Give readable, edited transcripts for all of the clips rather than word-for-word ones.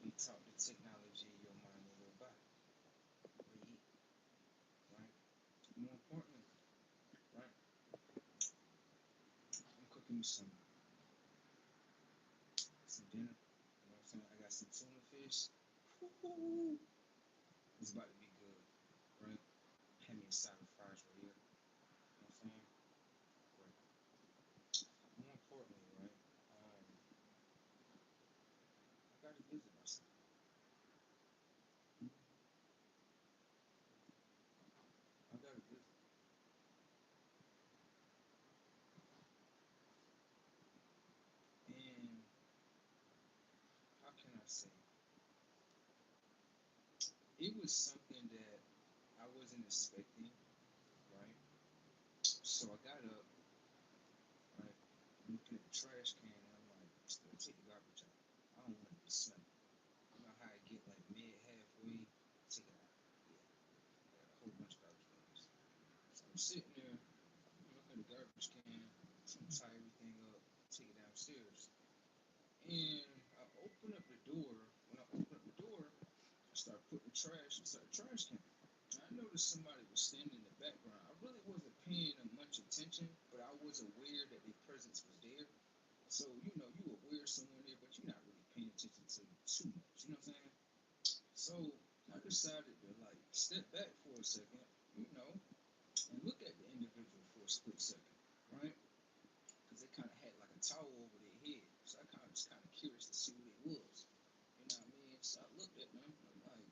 be taught the technology in your mind a little bit. Read, right? More importantly, right? I'm cooking me some dinner. You know what I'm saying? I got some tuna fish. Woo-hoo. It's about to be good, right? Had me a side of fries right here. You know what I'm saying? Right. More importantly, right? I gotta visit myself. I gotta visit. And how can I say? It was something that I wasn't expecting, right? So I got up, right? I'm looking at the trash can, and I'm like, still take the garbage out. I don't want it to smell. You know how I get like mid halfway, take it out. Yeah, I got a whole bunch of garbage bags. So I'm sitting there, looking at the garbage can, trying to tie everything up, take it downstairs. And I open up the door. When I open up the door, I start putting the trash inside the trash can. And I noticed somebody was standing in the background. I really wasn't paying them much attention, but I was aware that their presence was there. So, you aware of someone there, but you're not really paying attention to them too much. You know what I'm saying? So I decided to like step back for a second, and look at the individual for a split second, right? Because they kind of had like a towel over their head. So I kind of was kind of curious to see who they was. You know what I mean? So I looked at them. I'm like,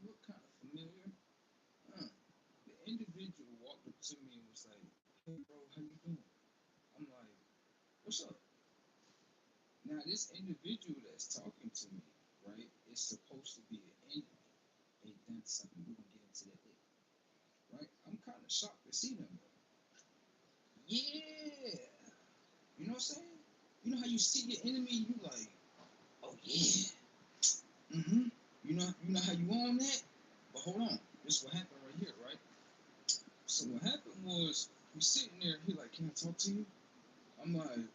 look kind of familiar. Huh. The individual walked up to me and was like, "Hey, bro, how you doing?" I'm like, "What's up?" Now this individual that's talking to me, right, is supposed to be an enemy. They done something. We're gonna get into that later, right? I'm kind of shocked to see them though. Yeah, you know what I'm saying? You know how you see your enemy, you like, oh yeah, mm-hmm. You know how you on that? But hold on, this is what happened right here, right? So what happened was he's sitting there. He like, can I talk to you? I'm like,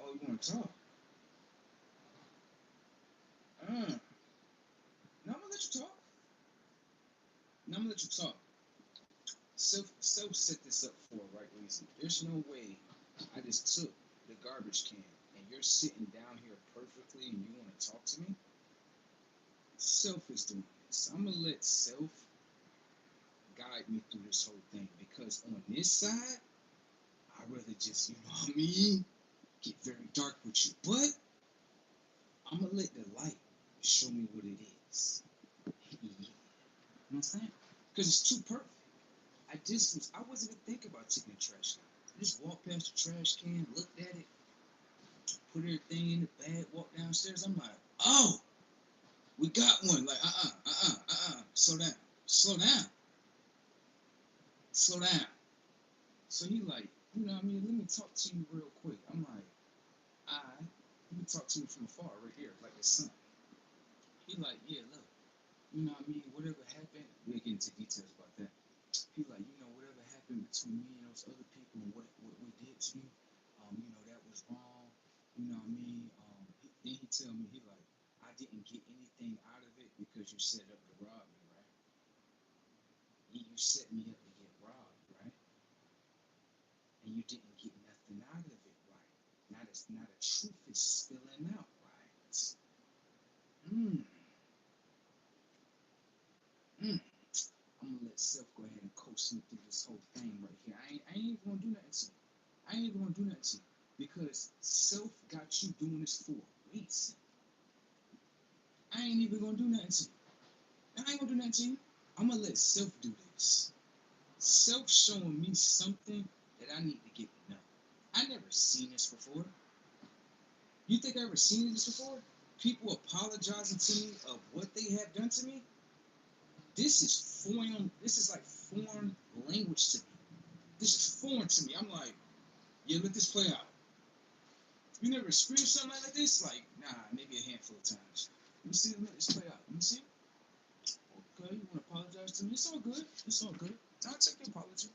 oh, you want to talk? Now I'm gonna let you talk. Now I'm gonna let you talk. Self set this up for a right reason. There's no way I just took the garbage can and you're sitting down here perfectly and you want to talk to me. Self is doing this. I'm gonna let self guide me through this whole thing because on this side, I'd rather just, you know what I mean, get very dark with you. But I'm gonna let the light show me what it is. You know what I'm saying? Because it's too perfect. I wasn't even thinking about taking the trash can. I just walked past the trash can, looked at it, put everything in the bag, walked downstairs. I'm like, oh, we got one. Like, slow down, slow down, slow down. So he like, you know what I mean? Let me talk to you real quick. I'm like, let me talk to you from afar right here, like the sun. He like, yeah, look, you know what I mean? Whatever happened, we'll get into details about that. He like, whatever happened between me and those other people and what we did to you, that was wrong. You know what I mean? Then he tell me, he like, I didn't get anything out of it because you set up to rob me, right? You set me up to get robbed, right? And you didn't get nothing out of it, right? Now the truth is spilling out, right? Mm, mm. I'm gonna let self go ahead and coach me through this whole thing right here. I ain't even gonna do nothing to you. I ain't even gonna do nothing to you because self got you doing this for a reason. I ain't even gonna do nothing to you. I ain't gonna do nothing to you. I'm gonna let self do this. Self showing me something that I need to get to know. I never seen this before. You think I ever seen this before? People apologizing to me of what they have done to me. This is foreign. This is like foreign language to me. This is foreign to me. I'm like, yeah, let this play out. You never experienced something like this? Like, nah, maybe a handful of times. Let me see. Let this play out. Let me see. Okay, you want to apologize to me? It's all good. It's all good. I'll take your apology.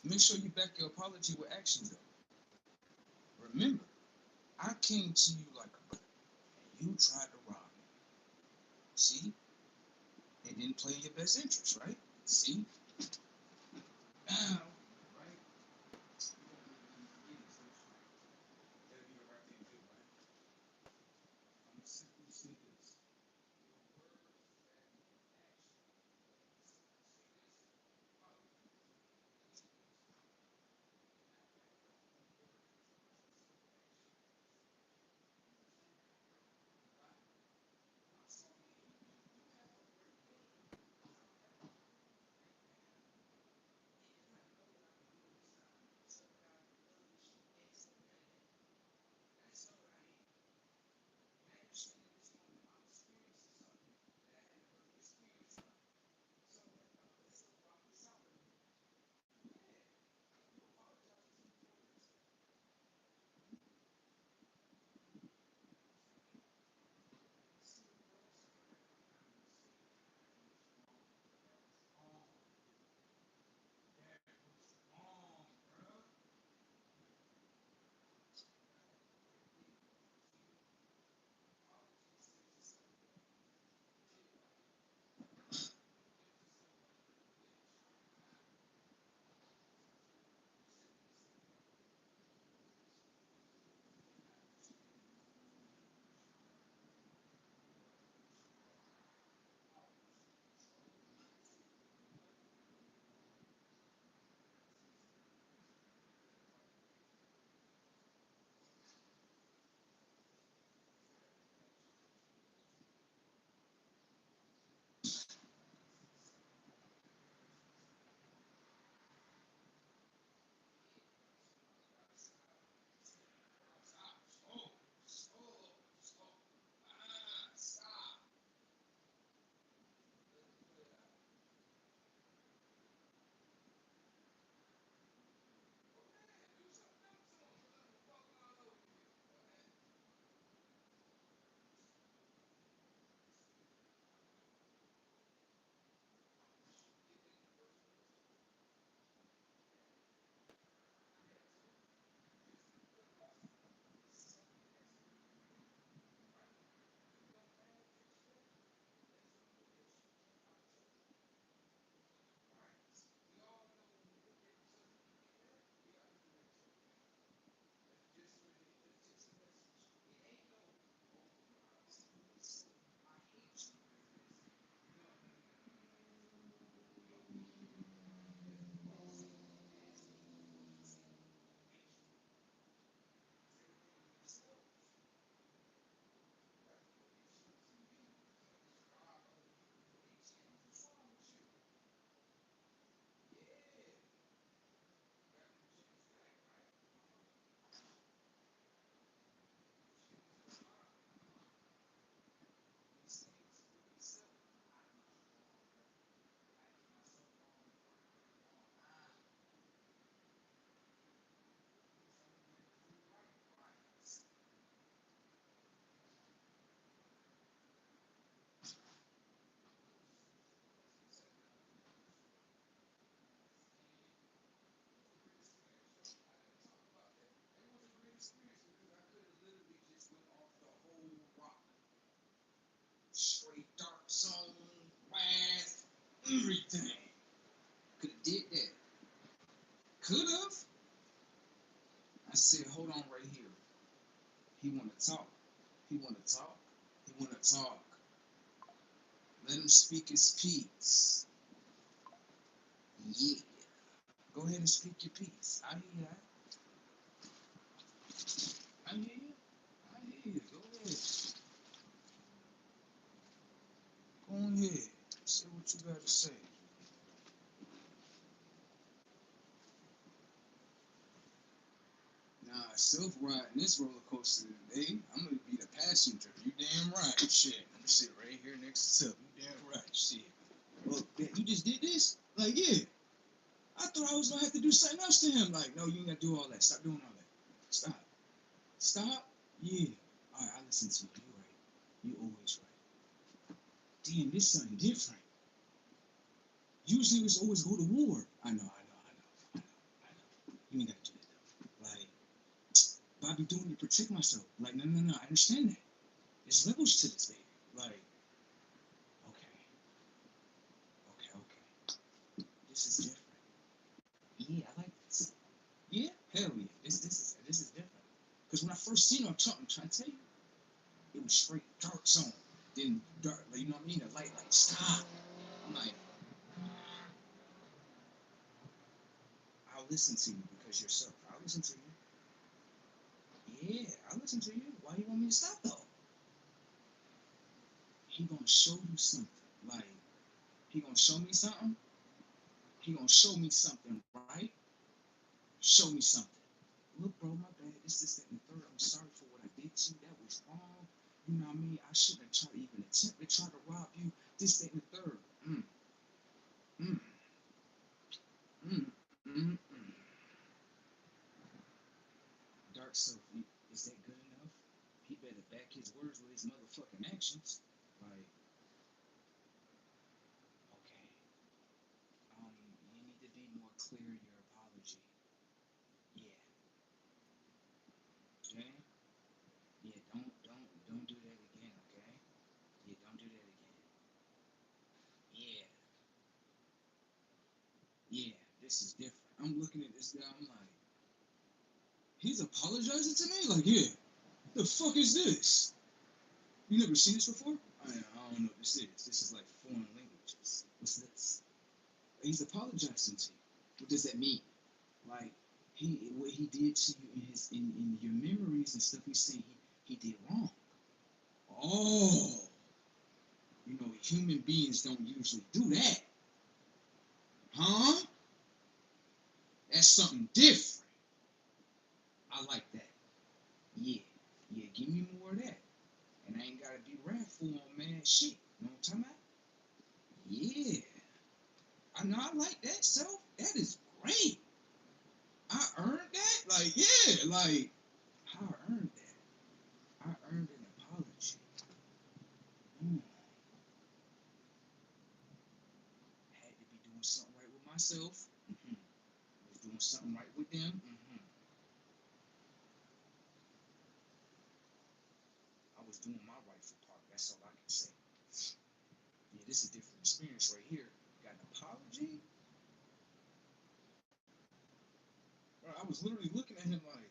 Make sure you back your apology with action, though. Remember, I came to you like a brother. you tried to rob me. See? It didn't play in your best interest, right? See? Now, right? That'll be the right thing to do, right? I'm gonna simply say this. Your words back your action. Say this. Follow me. Straight dark zone, wrath, everything. Could have did that. Could have. I said, hold on right here. He wanna talk. He wanna talk. He wanna talk. Let him speak his piece. Yeah. Go ahead and speak your piece. I hear that. I hear you. I hear you. Go ahead. Go ahead. Say what you gotta say. Nah, self-riding this roller coaster today. I'm gonna be the passenger. You damn right. Shit. I'm gonna sit right here next to Tuck. You damn right. Shit. Look, you just did this? Like, yeah. I thought I was gonna have to do something else to him. Like, no, you ain't gotta do all that. Stop doing all that. Stop. Stop? Yeah. Alright, I listen to you. You right. You always right. Damn, this something different. Usually it's always go to war. I know. You ain't gotta do that though. Like, but I be doing it to protect myself. Like, no, I understand that. There's levels to this, baby. Like, okay, okay. This is different. Yeah, I like this. Yeah, hell yeah. This is different. Because when I first seen him, I'm trying to tell you, it was straight dark zone. Then dark, like, you know what I mean? The light, like, stop. I'm like, I'll listen to you because you're self. I'll listen to you. Yeah, I'll listen to you. Why you want me to stop though? He gonna show you something. Like, he gonna show me something. He gonna show me something, right? Show me something. Look, bro, my bad. That, and the third. I'm sorry for what I did to you. That was wrong. You know what I mean? I shouldn't have tried to even attempt to try to rob you. This, that, and the third. Mm, mm, mm, mm, mm. Dark self, is that good enough? He better back his words with his motherfucking actions. Like, okay, you need to be more clear in your apology. Yeah, okay? Yeah, don't do that again, okay? Yeah, don't do that again. Yeah, yeah, this is different. I'm looking at this guy, I'm like, he's apologizing to me? Like, yeah, the fuck is this? You never seen this before? I don't know what this is. This is like foreign languages. What's this? He's apologizing to you. What does that mean? Like, what he did to you in your memories and stuff, he's saying he did wrong. Oh, human beings don't usually do that. Huh? That's something different. I like that. Yeah. Yeah, give me more of that. And I ain't gotta be wrathful on man shit. You know what I'm talking about? Yeah. I know I like that self. That is great. I earned that? Like, yeah, like I earned that. I earned an apology. Mm. I had to be doing something right with myself. Mm-hmm. Was doing something right with them. Mm-hmm. I was doing my rightful part. That's all I can say. Yeah, this is a different experience right here. Got an apology. Bro, I was literally looking at him like,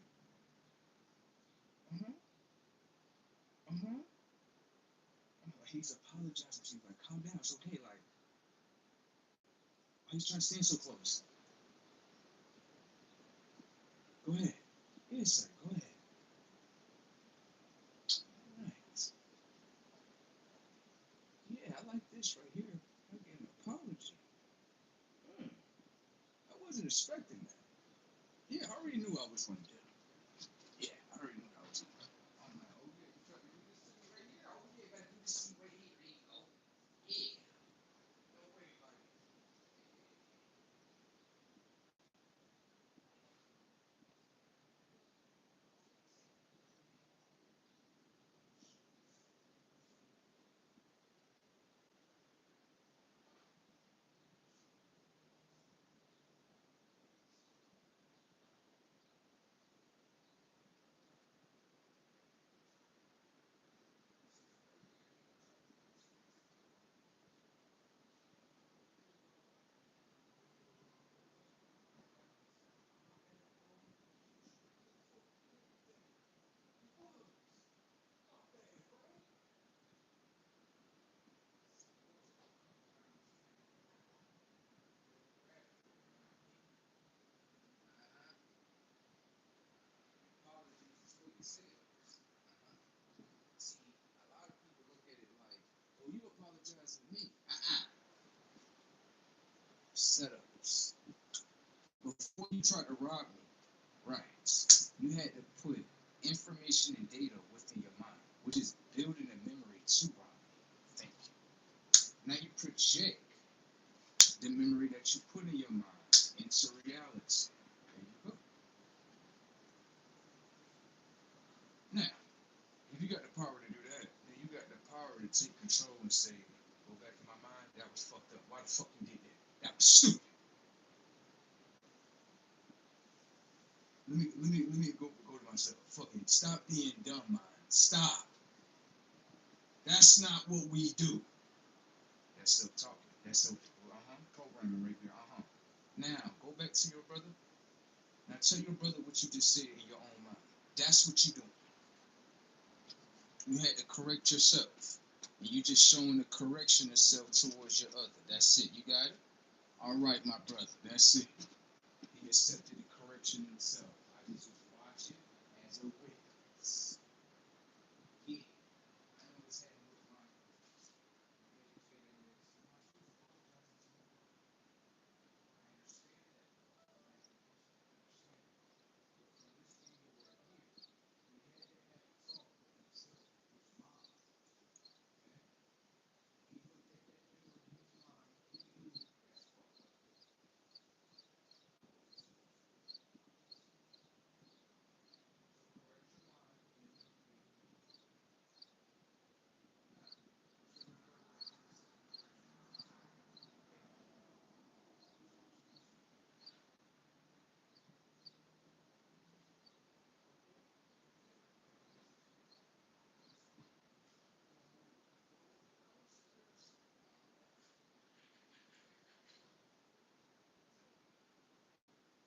uh-huh, uh-huh. I'm like, he's apologizing to you. Like, calm down. It's okay. Like, why he's trying to stand so close? Go ahead. Yes, sir. Go ahead. All right. Yeah, I like this right here. I get an apology. Hmm. I wasn't expecting that. Yeah, I already knew I was going to do it. Yeah, I already knew I was going to do it. I'm like, oh yeah, you trying to do this to me right here? Oh yeah, gotta do this to me right here. There you go. Yeah. Don't worry about it. Apologies is for yourselves. See, a lot of people look at it like, oh, you apologize to me. Setups. Before you tried to rob me, right, you had to put information and data within your mind, which is building a memory to rob me. Thank you. Now you project the memory that you put in your mind into reality. There you go. Now, if you got the power to do that, then you got the power to take control and say, go back in my mind, that was fucked up. Why the fuck you did that? That was stupid. Let me go to myself. Fucking stop being dumb, mind. Stop. That's not what we do. That's self talking. That's self programming right there. Now go back to your brother. Now tell your brother what you just said in your own mind. That's what you doing. You had to correct yourself. And you just showing the correction of self towards your other. That's it. You got it? All right, my brother. That's it. He accepted the correction himself. I just was watching as a witness. Yeah. I know what's happening with my educated I understand that. I understand. But from this angle right here, you had to have a talk with himself, his mind. Okay? He looked at that mirror in his mind. He knew that's fucked up. So correct your mind and then now, tell your brother that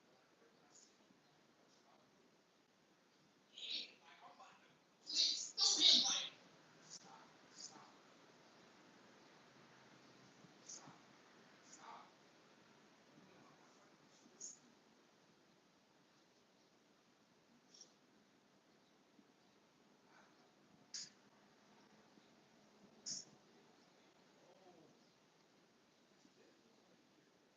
he accepted the correction. Okay? Stop, stop, stop, stop. No, I'm not fighting with you. Listen to me. Oh, that's definitely right here. I can witness this. Yeah.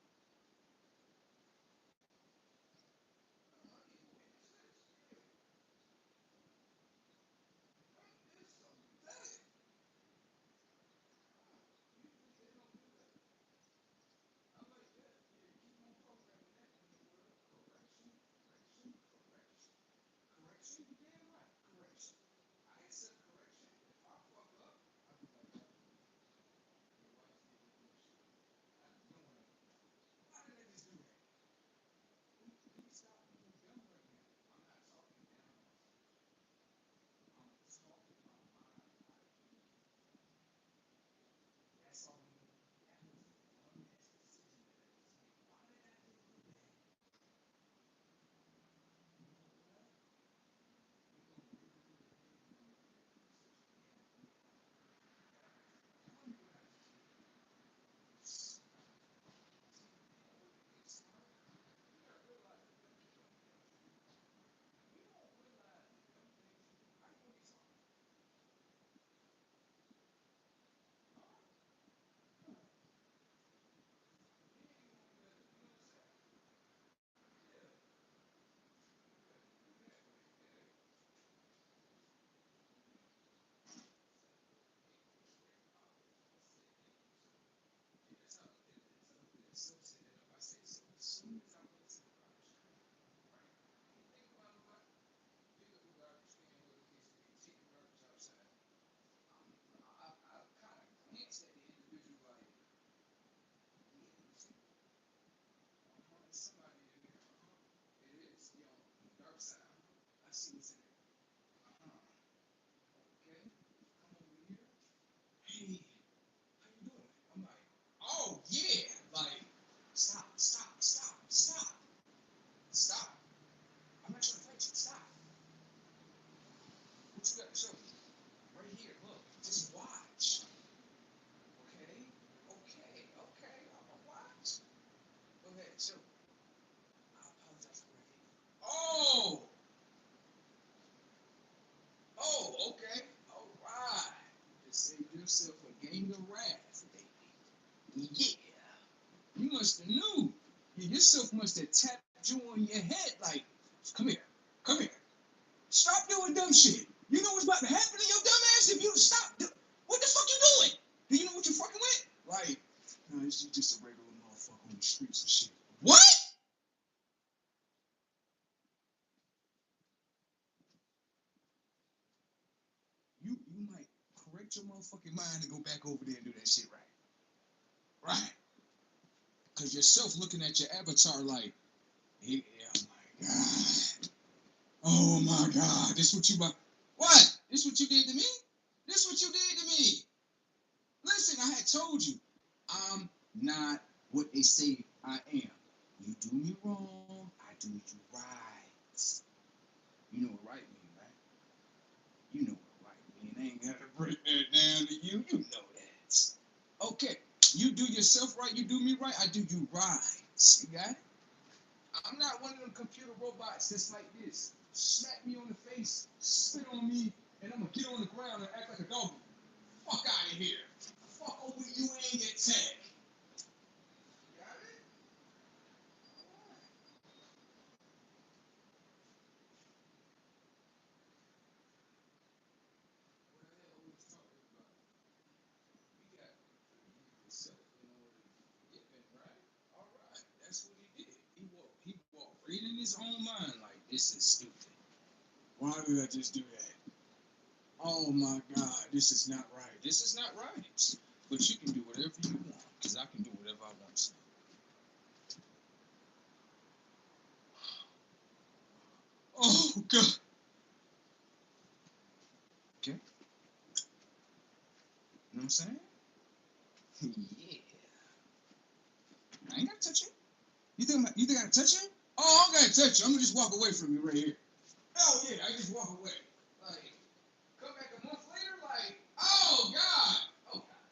Right, there's something pathetic. Usually they don't do that. I like that. Yeah, keep on programming that in your world. Correction, correction, correction. Correction, you damn right. Correction. I accept correction. If I fuck up, I'll be like, yo, your wife did that bullshit. You don't want to. Why did I just do that? Let me stop being dumb right now. I'm not talking down on you. I'm talking my mind eye. That's all I'm doing. That was a dumbass decision that I just made. Why did I just do that? You know what? We're gonna work through it and you're gonna regret it. So yeah, tell me what I just did. It's smart. You gotta realize the dumb things you do. If you don't realize the dumb things you do, how you gonna be smart? Huh? Huh? You ain't gonna do that. You know what I'm saying? Yeah. Yeah. Do that way. Yeah. Yeah, that's how I look at this. I look at it. Self said that if I say so, as soon as I went to the garbage can, right? I ain't think about nobody. Pick up the garbage can, whatever the case may be, take the garbage outside. I kind of glanced at the individual like, yeah, you see, it's somebody in there. It is. Yeah, on the dark side. I see what's in there. Okay, come over here. Hey, how you doing? I'm like, oh yeah, like, stop, stop, stop, stop, stop. I'm not trying to fight you. Stop. What you got to show me? Right here. Look, just watch. Okay, okay, okay. I'm gonna watch. Go ahead, show me. I apologize for what I did. Oh, oh, okay. All right. You just saved yourself a gang of wrath, baby. Yeah. You must have knew. You yourself must have tapped you on your head like, come here, come here. Stop doing dumb shit. You know what's about to happen to your dumb ass if you stop. What the fuck you doing? Do you know what you're fucking with? Like, no, this is just a regular motherfucker on the streets and shit. What? You might correct your motherfucking mind and go back over there and do that shit right. Right. Cause yourself looking at your avatar like, hey, oh my god. Oh my god. This what you about. What? This what you did to me? This what you did to me. told you, I'm not what they say I am. You do me wrong, I do you right. You know what right mean, right? You know what right mean. I ain't gotta break that down to you. You know that. Okay. You do yourself right, you do me right, I do you right. You got it? I'm not one of them computer robots that's like this. Smack me on the face, spit on me, and I'm gonna get on the ground and act like a dog. Fuck out of here. Fuck over you ain't get tech. Got it? Alright. What the hell we was talking about? We got yourself in order dipping, right? Alright, that's what he did. He walked right in his own mind like this is stupid. Why did I just do that? Oh my God, this is not right. This is not right. But you can do whatever you want, because I can do whatever I want to. Oh God. Okay. You know what I'm saying? Yeah. I ain't gotta touch you. You think I gotta touch you? Oh, I gotta touch you. I'm gonna just walk away from you right here. Oh yeah, I just walk away. Like, come back a month later, like, oh God. Oh God.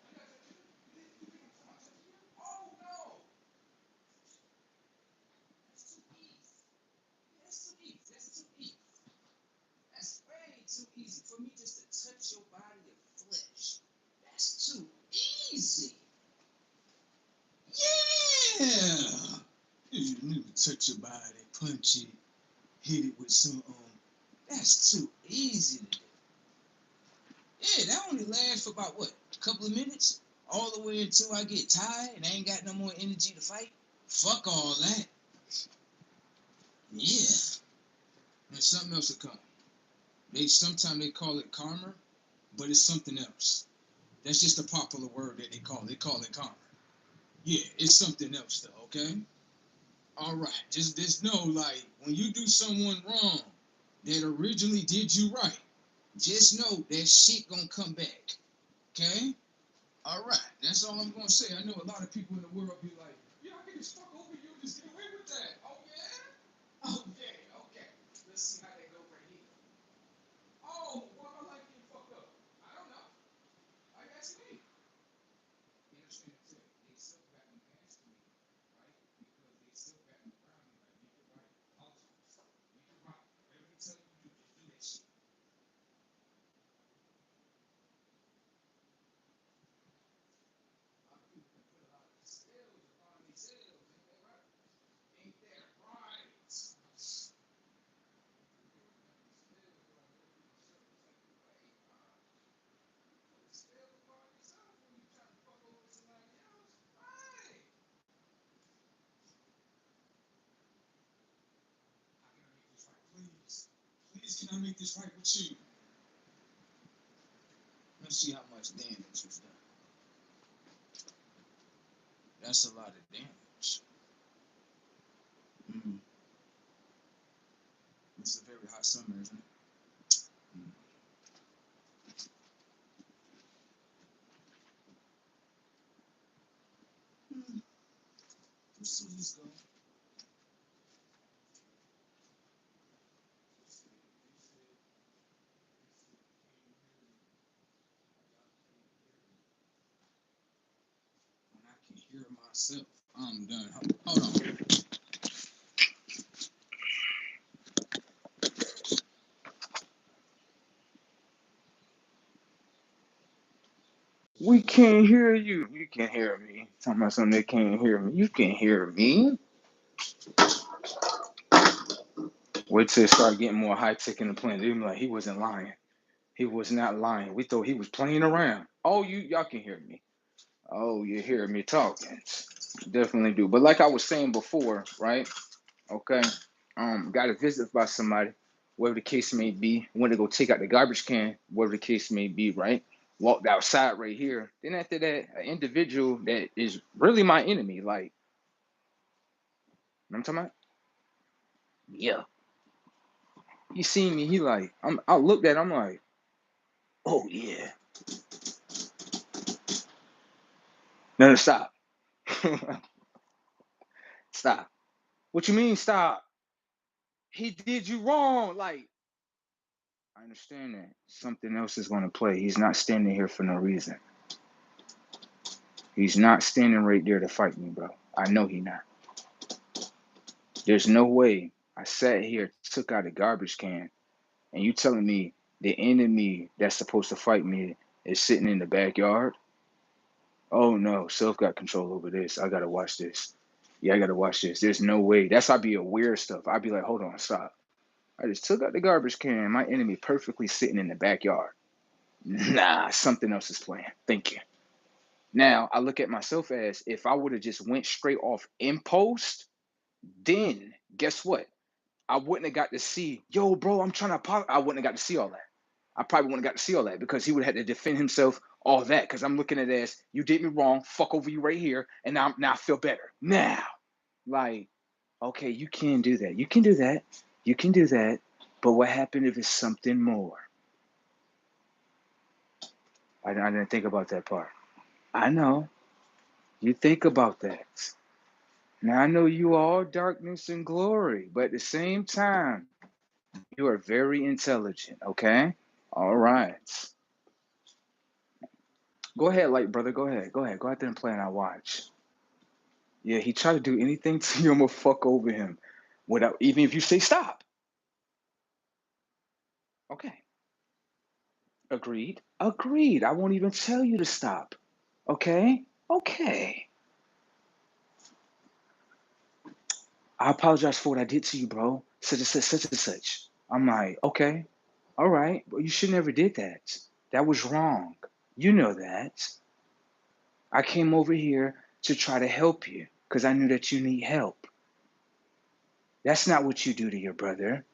I gotta touch you. You think I'm touching you? Oh no. That's too easy. That's too easy. That's too easy. That's way too easy for me just to touch your body of flesh. That's too easy. Yeah. You need to touch your body, punch it, hit it with some. That's too easy to do. Yeah, that only lasts for about what? A couple of minutes? All the way until I get tired and I ain't got no more energy to fight? Fuck all that. Yeah. And something else will come. Sometimes they call it karma, but it's something else. That's just a popular word that they call it. They call it karma. Yeah, it's something else though, okay? Alright. Just know like when you do someone wrong that originally did you right, just know that shit gonna come back. Okay? Alright, that's all I'm gonna say. I know a lot of people in the world be like, yeah, I can just fuck over you and just get away with that. Oh yeah? Oh yeah, okay. Let's see how they go right here. Oh, why am I like getting fucked up? I don't know. I guess me. You understand what I'm saying? They still back and ask me, right? Because they still back and around me like, make it right, apologize. Make it right. Whatever they tell you to do, just do that shit. A lot of people can put a lot of spells upon themselves. Ain't that right? Ain't that right? Please, can I make this right with you? Let's see how much damage was done. That's a lot of damage. Mm. It's a very hot summer, isn't it? Mm. Mm. Let's see this go. When I can hear myself, I'm done. Hold on. We can't hear you. You can hear me. Talking about something they can't hear me. You can hear me. Wait till it start getting more high tech in the planet. They be like, he wasn't lying. He was not lying. We thought he was playing around. Oh, y'all can hear me. Oh, you hear me talking. Definitely do. But like I was saying before, right? Okay. Got a visit by somebody, whatever the case may be. Went to go take out the garbage can, whatever the case may be, right? Walked outside right here. Then after that, an individual that is really my enemy, like, you know what I'm talking about? Yeah. He seen me, he like, I looked at him, I'm like, Oh, yeah. No, stop. Stop. What you mean, stop? He did you wrong. Like, I understand that. Something else is going to play. He's not standing here for no reason. He's not standing right there to fight me, bro. I know he not. There's no way I sat here, took out a garbage can, and you telling me the enemy that's supposed to fight me is sitting in the backyard? Oh no, self got control over this. I gotta watch this. Yeah, I gotta watch this. There's no way. That's how I be aware of stuff. I'd be like, hold on, stop. I just took out the garbage can. My enemy perfectly sitting in the backyard. Nah, something else is playing. Thank you. Now I look at myself as if I would have just went straight off impulse, then guess what? I wouldn't have got to see, yo, bro, I'm trying to I wouldn't have got to see all that. I probably wouldn't have got to see all that because he would have had to defend himself, all that. Because I'm looking at it as you did me wrong, fuck over you right here, and now I feel better. Now, like, okay, you can do that. You can do that. You can do that. But what happened if it's something more? I didn't think about that part. I know. You think about that. Now I know you are all darkness and glory, but at the same time, you are very intelligent, okay? All right. Go ahead, light brother. Go ahead. Go ahead. Go out there and play and I'll watch. Yeah, he tried to do anything to you, I'm gonna fuck over him. Without even if you say stop. Okay. Agreed. Agreed. I won't even tell you to stop. Okay? Okay. I apologize for what I did to you, bro. Such and such, such and such. I'm like, okay, all right, but you should never did that. That was wrong. You know that. I came over here to try to help you because I knew that you need help. That's not what you do to your brother.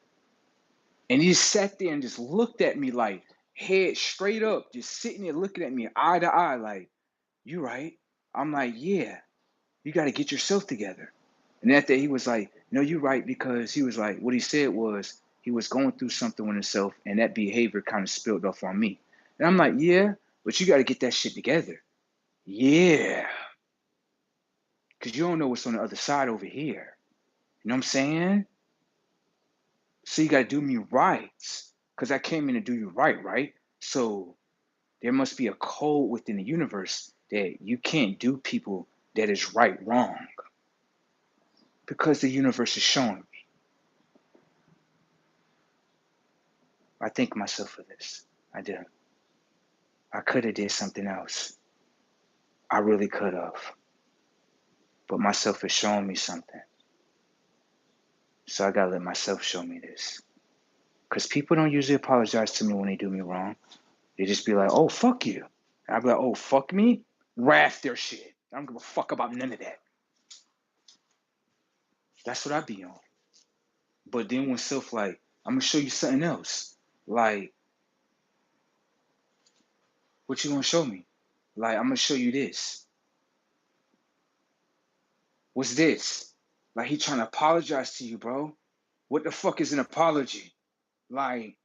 And he sat there and just looked at me like head straight up, just sitting there looking at me eye to eye, like, you right. I'm like, yeah, you got to get yourself together. And after he was like, no, you're right, because he was like, what he said was he was going through something with himself, and that behavior kind of spilled off on me. And I'm like, yeah, but you got to get that shit together. Yeah, because you don't know what's on the other side over here. You know what I'm saying? So you got to do me right, because I came in to do you right, right? So there must be a code within the universe that you can't do people that is right wrong, because the universe is showing me. I thank myself for this. I do. I could have did something else. I really could have. But myself is showing me something. So I gotta let myself show me this. Because people don't usually apologize to me when they do me wrong. They just be like, oh, fuck you. And I'll be like, oh, fuck me? Raft their shit. I don't give a fuck about none of that. That's what I be on. But then when self like, I'm gonna show you something else. Like, what you gonna show me? Like, I'm gonna show you this. What's this? Like, he trying to apologize to you, bro. What the fuck is an apology? Like,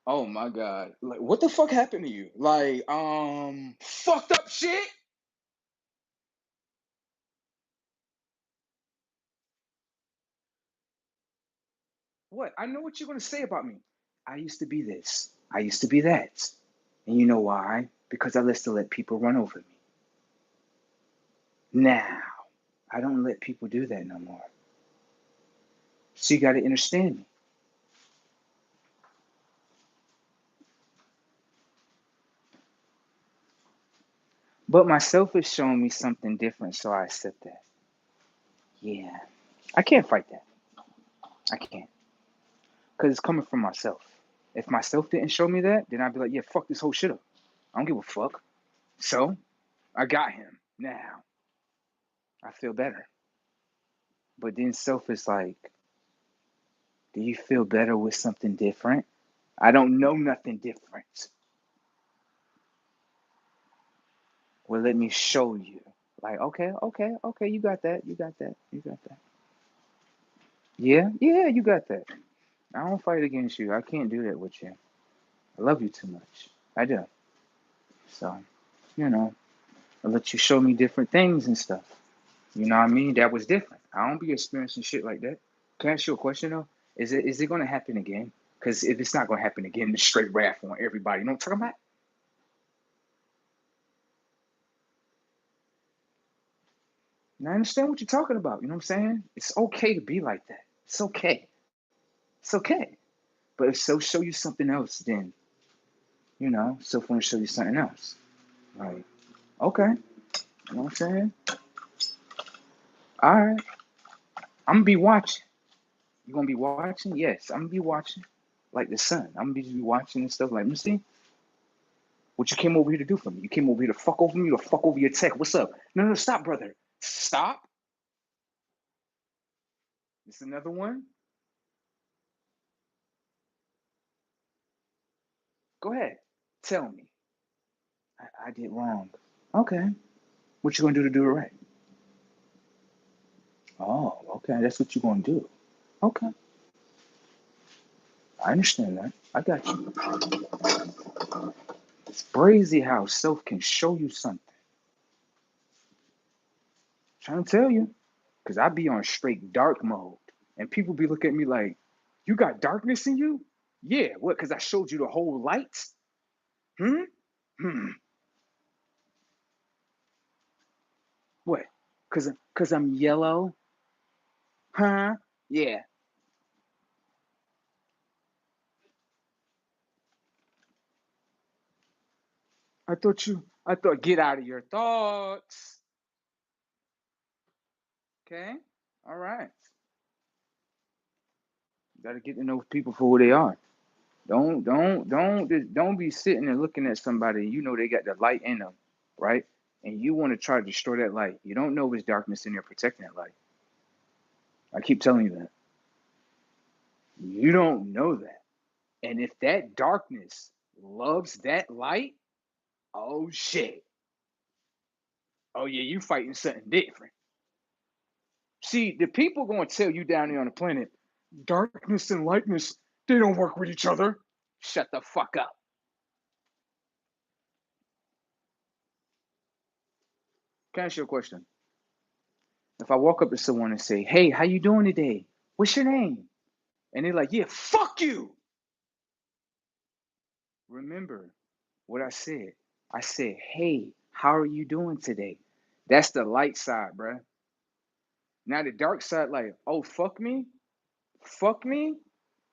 oh my God. Like, what the fuck happened to you? Like, fucked up shit? What? I know what you're gonna say about me. I used to be this. I used to be that. And you know why? Because I used to let people run over me. Now, I don't let people do that no more. So you gotta understand me. But myself is showing me something different, so I accept that. Yeah. I can't fight that. I can't. Because it's coming from myself. If myself didn't show me that, then I'd be like, yeah, fuck this whole shit up. I don't give a fuck. So I got him. Now I feel better. But then self is like, do you feel better with something different? I don't know nothing different. Well, let me show you. Like, okay, okay, okay, you got that. You got that. You got that. Yeah, yeah, you got that. I don't fight against you. I can't do that with you. I love you too much. I do. So, you know, I let you show me different things and stuff. You know what I mean? That was different. I don't be experiencing shit like that. Can I ask you a question though? Is it gonna happen again? Because if it's not gonna happen again, it's straight wrath on everybody. You know what I'm talking about? And I understand what you're talking about. You know what I'm saying? It's okay to be like that. It's okay. It's okay. But if so show you something else, then self want to show you something else. Like, okay. You know what I'm saying? All right. I'm gonna be watching. You gonna be watching? Yes, I'm gonna be watching. Like the sun. I'm gonna be watching and stuff like, let me see what you came over here to do for me. You came over here to fuck over me or fuck over your tech. What's up? No, no, stop, brother. Stop. It's another one. Go ahead. Tell me. I did wrong. Okay. What you gonna do to do it right? Oh, okay. That's what you're gonna do. Okay. I understand that. I got you. It's crazy how self can show you something. I'm trying to tell you. Because I be on straight dark mode. And people be looking at me like, you got darkness in you? Yeah, what? Because I showed you the whole lights? Hmm? Hmm. What? Because I'm yellow? Huh? Yeah. I thought, get out of your thoughts. Okay? All right. You got to get to know people for who they are. Don't be sitting and looking at somebody. You know they got the light in them, right? And you want to try to destroy that light. You don't know there's darkness in there protecting that light. I keep telling you that. You don't know that. And if that darkness loves that light, oh shit. Oh yeah, you fighting something different. See, the people going to tell you down there on the planet, darkness and lightness, they don't work with each other. Shut the fuck up. Can I ask you a question? If I walk up to someone and say, hey, how you doing today? What's your name? And they're like, yeah, fuck you. Remember what I said. I said, hey, how are you doing today? That's the light side, bruh. Now the dark side, like, oh, fuck me? Fuck me?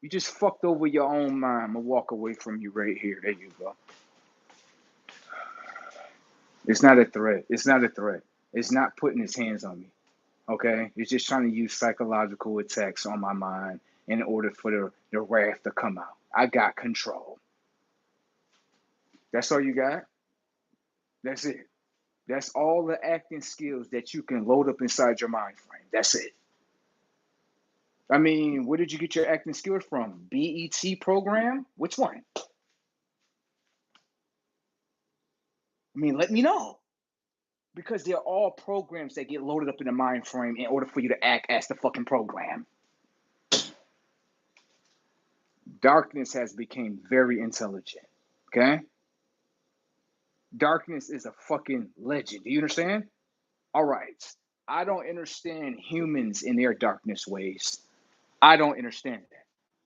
You just fucked over your own mind. I'm gonna walk away from you right here. There you go. It's not a threat. It's not a threat. It's not putting his hands on me. Okay? It's just trying to use psychological attacks on my mind in order for the wrath to come out. I got control. That's all you got? That's it. That's all the acting skills that you can load up inside your mind frame. That's it. I mean, where did you get your acting skills from? BET program? Which one? I mean, let me know. Because they're all programs that get loaded up in the mind frame in order for you to act as the fucking program. Darkness has become very intelligent. Okay? Darkness is a fucking legend. Do you understand? All right. I don't understand humans in their darkness ways. I don't understand that.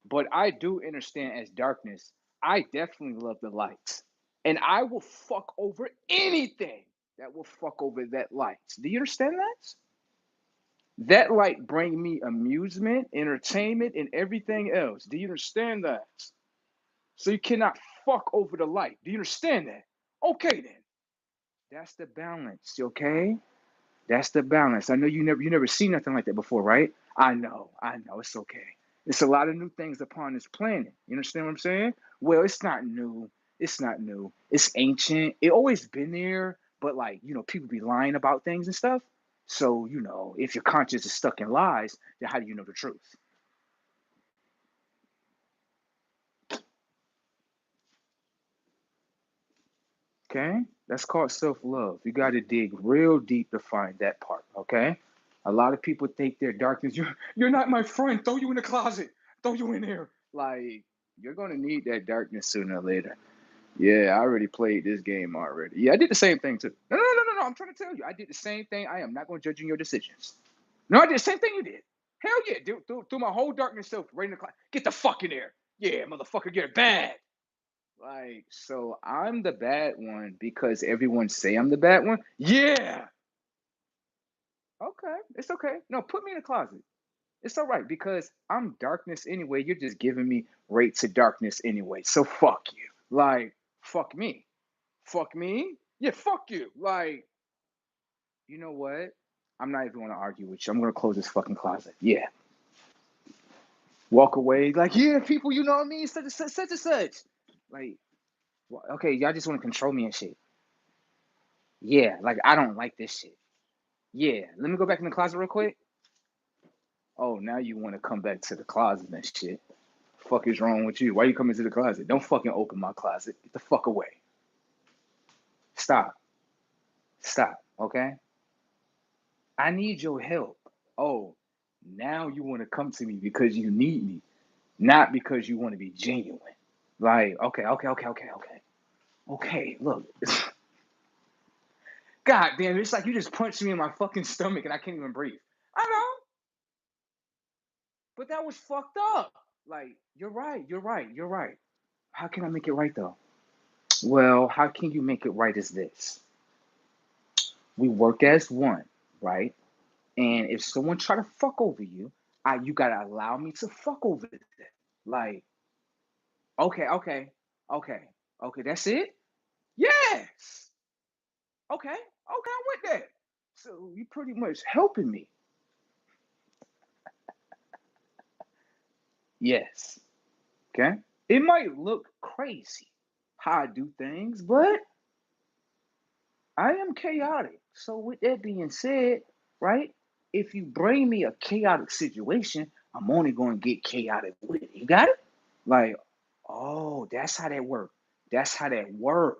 But I do understand as darkness, I definitely love the light. And I will fuck over anything that will fuck over that light. Do you understand that? That light bring me amusement, entertainment, and everything else. Do you understand that? So you cannot fuck over the light. Do you understand that? Okay then. That's the balance, okay? That's the balance. I know you never seen nothing like that before, right? I know, it's okay. It's a lot of new things upon this planet. You understand what I'm saying? Well, it's not new. It's not new. It's ancient. It always been there, but like, people be lying about things and stuff. So, if your conscience is stuck in lies, then how do you know the truth? Okay? That's called self-love. You got to dig real deep to find that part, okay? A lot of people think their darkness, you're not my friend. Throw you in the closet. Throw you in there. Like, You're gonna need that darkness sooner or later. Yeah, I already played this game already. Yeah, I did the same thing too. No. I'm trying to tell you, I did the same thing. I am not gonna judge you your decisions. No, I did the same thing you did. Hell yeah, dude, through my whole darkness self, right in the cloud. Get the fuck in there. Yeah, motherfucker, you're bad. Like, so I'm the bad one because everyone say I'm the bad one. Yeah. Okay, it's okay. No, put me in the closet. It's all right because I'm darkness anyway. You're just giving me right to darkness anyway. So fuck you. Like, fuck me. Fuck me. Yeah, fuck you. Like, you know what? I'm not even gonna argue with you. I'm gonna close this fucking closet. Yeah. Walk away. Like, yeah, people, you know what I mean? Such and such, such and such. Like, okay, y'all just want to control me and shit. Yeah, like I don't like this shit. Yeah, let me go back in the closet real quick. Oh, now you want to come back to the closet and shit. Fuck is wrong with you? Why you coming to the closet? Don't fucking open my closet. Get the fuck away. Stop. Stop. Okay? I need your help. Oh, now you want to come to me because you need me, not because you want to be genuine. Like, okay. Okay, look. God damn, it's like you just punched me in my fucking stomach and I can't even breathe. I know, but that was fucked up. Like, you're right. How can I make it right though? Well, how can you make it right is this. We work as one, right? And if someone try to fuck over you, you gotta allow me to fuck over them. Like, okay, okay, that's it? Yes. Okay, I'm with that. So you pretty much helping me. Yes. Okay. It might look crazy how I do things, but I am chaotic. So with that being said, right? If you bring me a chaotic situation, I'm only going to get chaotic with it. You got it? Like, oh, that's how that work. That's how that work.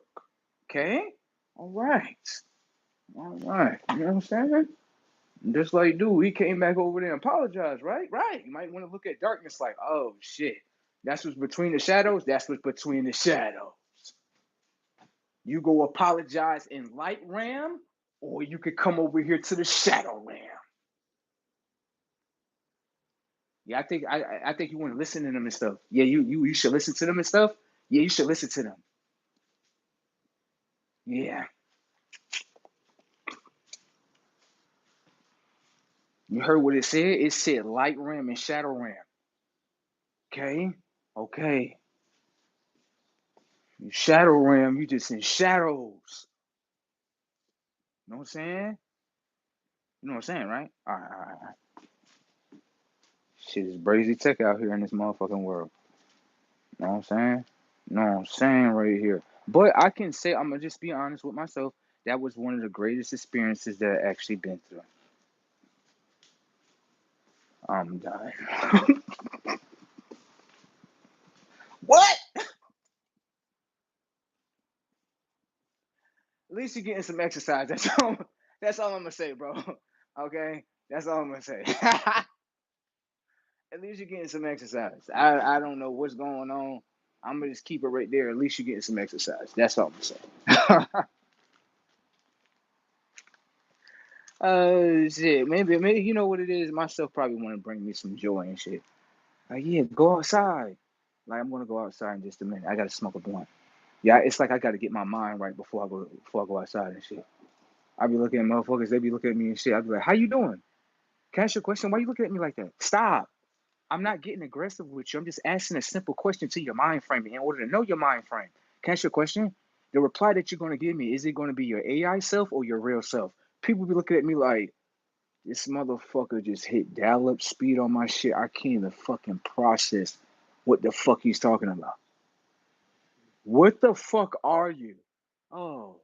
Okay? All right. All right. You know what I'm saying? Just like dude, he came back over there and apologized, right? Right. You might want to look at darkness like, oh shit. That's what's between the shadows. That's what's between the shadows. You go apologize in light ram, or you could come over here to the shadow ram. Yeah, I think you want to listen to them and stuff. Yeah, you should listen to them and stuff. Yeah, you should listen to them. Yeah. You heard what it said? It said light ram and shadow ram. Okay? Okay. Shadow ram, you just in shadows. You know what I'm saying? You know what I'm saying, right? All right. Shit is brazy tech out here in this motherfucking world. You know what I'm saying? You know what I'm saying right here. But I can say, I'm gonna just be honest with myself. That was one of the greatest experiences that I actually been through. I'm dying. What? At least you're getting some exercise. That's all I'm gonna say, bro. Okay? That's all I'm gonna say. At least you're getting some exercise. I don't know what's going on. I'm gonna just keep it right there. At least you're getting some exercise. That's all I'm gonna say. Shit. Maybe you know what it is. Myself probably want to bring me some joy and shit. Like, yeah, go outside. Like, I'm gonna go outside in just a minute. I gotta smoke a blunt. Yeah, it's like I gotta get my mind right before I go outside and shit. I be looking at motherfuckers. They be looking at me and shit. I be like, how you doing? Can I ask you a question? Why you looking at me like that? Stop. I'm not getting aggressive with you. I'm just asking a simple question to your mind frame in order to know your mind frame. Can I ask you a question? The reply that you're going to give me, is it going to be your AI self or your real self? People be looking at me like, this motherfucker just hit dial up speed on my shit. I can't even fucking process what the fuck he's talking about. What the fuck are you? Oh,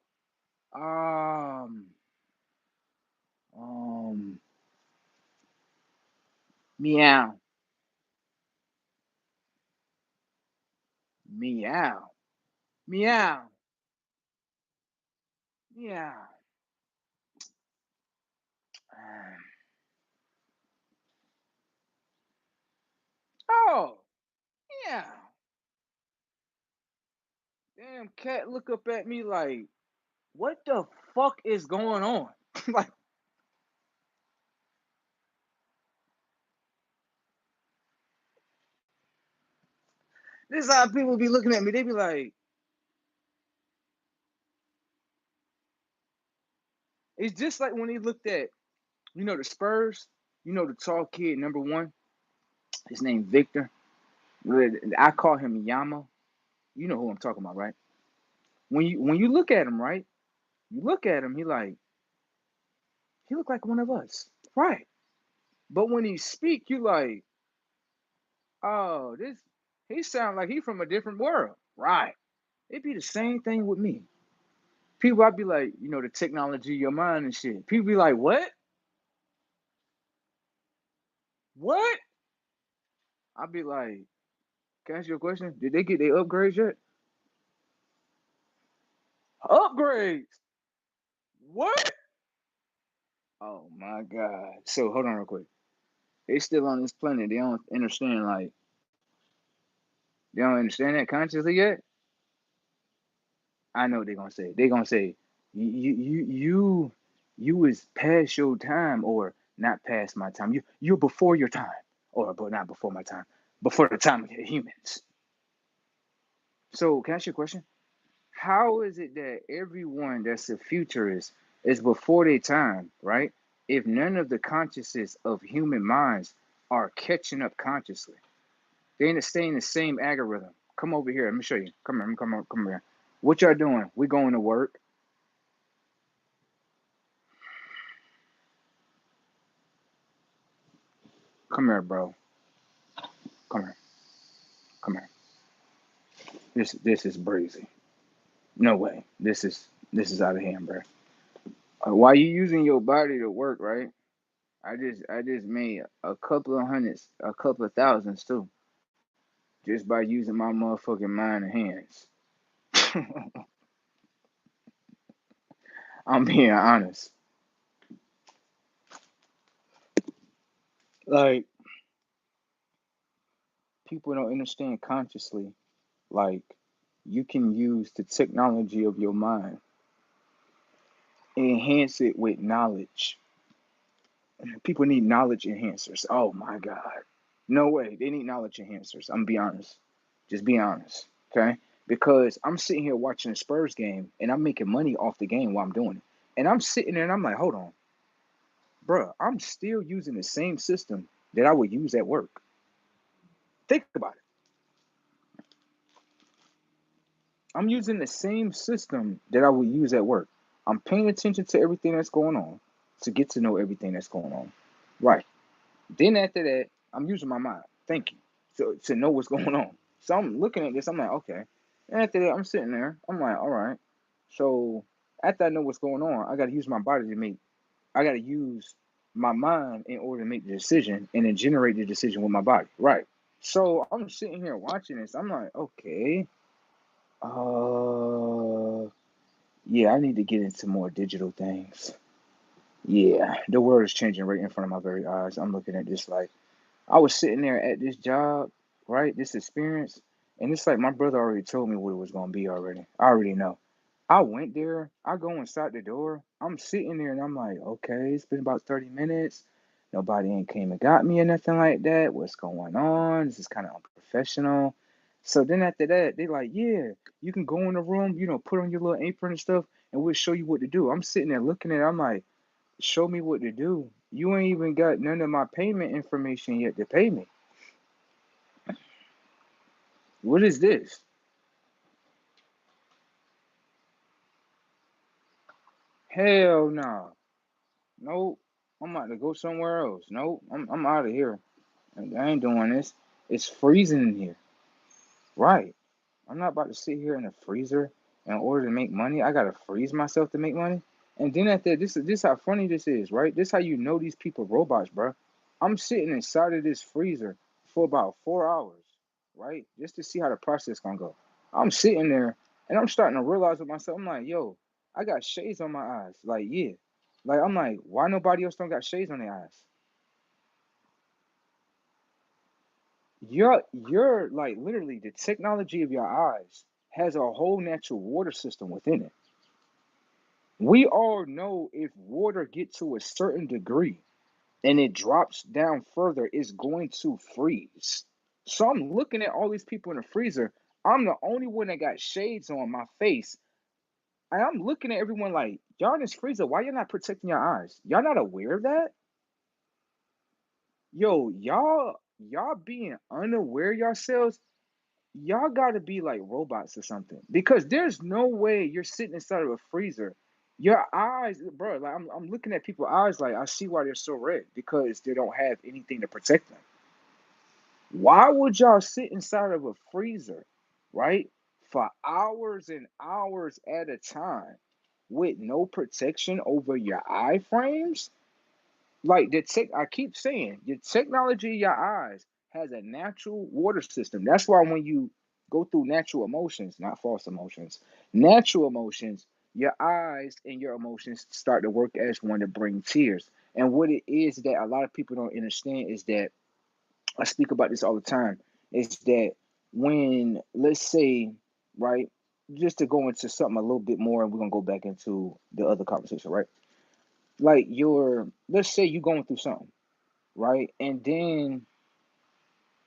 um, um, meow, meow, meow, meow. Oh, meow. Damn cat look up at me like, what the fuck is going on? Like, this is how people be looking at me. They be like, it's just like when he looked at, the Spurs, the tall kid, number one, his name Victor. I call him Yama. You know who I'm talking about, right? When you look at him, right? You look at him, he look like one of us. Right. But when he speak, you like, oh, this he sound like he from a different world. Right. It'd be the same thing with me. People, I'd be like, the technology of your mind and shit. People be like, what? What? I'd be like, can I ask you a question? Did they get their upgrades yet? Upgrades? What? Oh my God. So hold on real quick. They still on this planet. They don't understand, like, they don't understand that consciously yet. I know what they're gonna say. They're gonna say, you is past your time, or not past my time. You're before your time, or but not before my time, before the time of the humans. So can I ask you a question? How is it that everyone that's a futurist is before their time, right? If none of the consciousness of human minds are catching up consciously, they ain't staying the same algorithm. Come over here. Let me show you. Come here. Come here. What y'all doing? We going to work. Come here, bro. Come here. Come here. This is breezy. No way. This is out of hand, bro. Why you using your body to work, right? I just made a couple of hundreds, a couple of thousands too, just by using my motherfucking mind and hands. I'm being honest. Like, people don't understand consciously. Like, you can use the technology of your mind, enhance it with knowledge. People need knowledge enhancers. Oh my God. No way. They need knowledge enhancers. I'm be honest. Just be honest. Okay? Because I'm sitting here watching a Spurs game and I'm making money off the game while I'm doing it. And I'm sitting there and I'm like, hold on, bro, I'm still using the same system that I would use at work. Think about it. I'm using the same system that I would use at work. I'm paying attention to everything that's going on to get to know everything that's going on. Right. Then after that, I'm using my mind. Thank you. So to know what's going on. So I'm looking at this. I'm like, okay. And after that, I'm sitting there. I'm like, all right. So after I know what's going on, I got to use my body to make. I got to use my mind in order to make the decision and then generate the decision with my body. Right. So I'm sitting here watching this. I'm like, okay. Uh, yeah, I need to get into more digital things. Yeah, the world is changing right in front of my very eyes. I'm looking at this like I was sitting there at this job, right? This experience, and it's like my brother already told me what it was gonna be already. I already know. I went there, I go inside the door, I'm sitting there and I'm like, okay, it's been about 30 minutes. Nobody ain't came and got me or nothing like that. What's going on? This is kind of unprofessional. So then after that, they like, yeah, you can go in the room, put on your little apron and stuff, and we'll show you what to do. I'm sitting there looking at it, I'm like, show me what to do. You ain't even got none of my payment information yet to pay me. What is this? Hell no. Nope. I'm about to go somewhere else. Nope. I'm out of here. I ain't doing this. It's freezing in here. Right. I'm not about to sit here in a freezer in order to make money. I gotta freeze myself to make money. And then after this how funny this is, right? This how you know these people robots, bro. I'm sitting inside of this freezer for about 4 hours, right? Just to see how the process gonna go. I'm sitting there and I'm starting to realize with myself, I'm like, yo, I got shades on my eyes. Like, yeah. Like I'm like, why nobody else don't got shades on their eyes? You're like literally the technology of your eyes has a whole natural water system within it. We all know if water gets to a certain degree and it drops down further, it's going to freeze. So I'm looking at all these people in the freezer. I'm the only one that got shades on my face. And I'm looking at everyone like, y'all in this freezer, why y'all not protecting your eyes? Y'all not aware of that? Yo, y'all being unaware of yourselves, y'all gotta be like robots or something. Because there's no way you're sitting inside of a freezer. Your eyes, bro, like I'm looking at people's eyes like I see why they're so red because they don't have anything to protect them. Why would y'all sit inside of a freezer, right, for hours and hours at a time with no protection over your eye frames? Like I keep saying, the technology in your eyes has a natural water system. That's why when you go through natural emotions, not false emotions, natural emotions, your eyes and your emotions start to work as one to bring tears. And what it is that a lot of people don't understand is that I speak about this all the time, is that when, let's say, right, just to go into something a little bit more, and we're gonna go back into the other conversation, right? Like let's say you're going through something, right? And then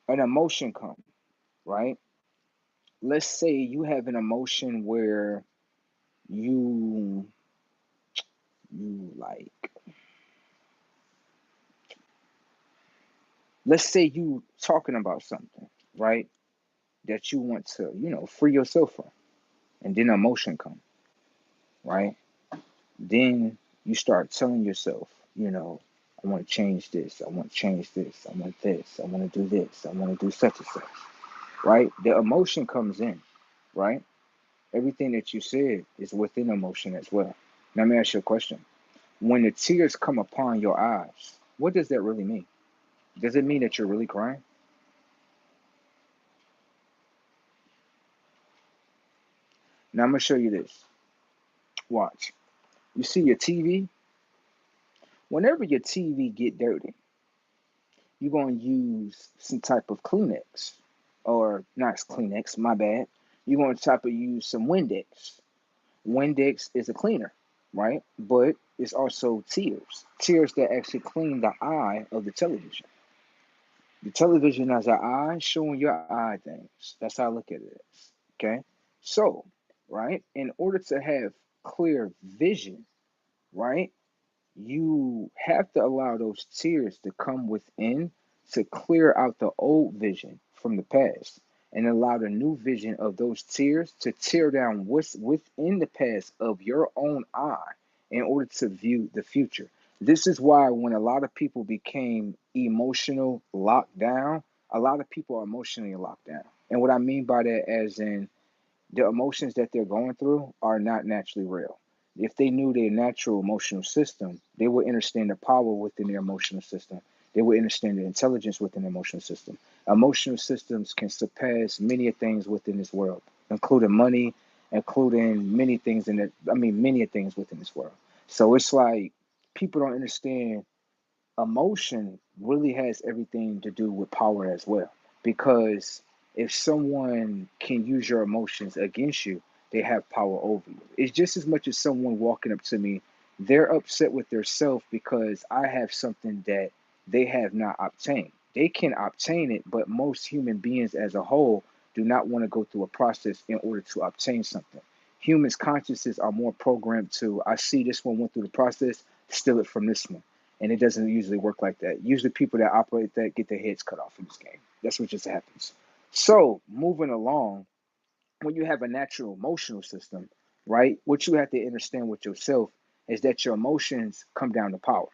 an emotion comes, right? Let's say you have an emotion where you like, let's say you talking about something, right? That you want to, free yourself from. And then emotion comes, right? Then you start telling yourself, I want to change this, I want to change this, I want this, I want to do this, I want to do such and such, right? The emotion comes in, right? Everything that you said is within emotion as well. Now, let me ask you a question. When the tears come upon your eyes, what does that really mean? Does it mean that you're really crying? Now, I'm going to show you this. Watch. You see your TV? Whenever your TV get dirty, you're going to use some type of Kleenex. Or not Kleenex, my bad. You're going to type of use some Windex. Windex is a cleaner, right? But it's also tears. Tears that actually clean the eye of the television. The television has an eye showing your eye things. That's how I look at it. Okay. So, right, in order to have clear vision, right, you have to allow those tears to come within to clear out the old vision from the past and allow the new vision of those tears to tear down what's within the past of your own eye in order to view the future. This is why when a lot of people became emotional locked down, a lot of people are emotionally locked down. And what I mean by that, as in the emotions that they're going through are not naturally real. If they knew their natural emotional system, they would understand the power within their emotional system. They would understand the intelligence within the emotional system. Emotional systems can surpass many things within this world, including money, including many things many things within this world. So it's like people don't understand emotion really has everything to do with power as well. Because if someone can use your emotions against you, they have power over you. It's just as much as someone walking up to me, they're upset with their self because I have something that they have not obtained. They can obtain it, but most human beings as a whole do not want to go through a process in order to obtain something. Humans' consciences are more programmed to, I see this one went through the process, steal it from this one, and it doesn't usually work like that. Usually, people that operate that get their heads cut off in this game. That's what just happens. So, moving along, when you have a natural emotional system, right? What you have to understand with yourself is that your emotions come down to power.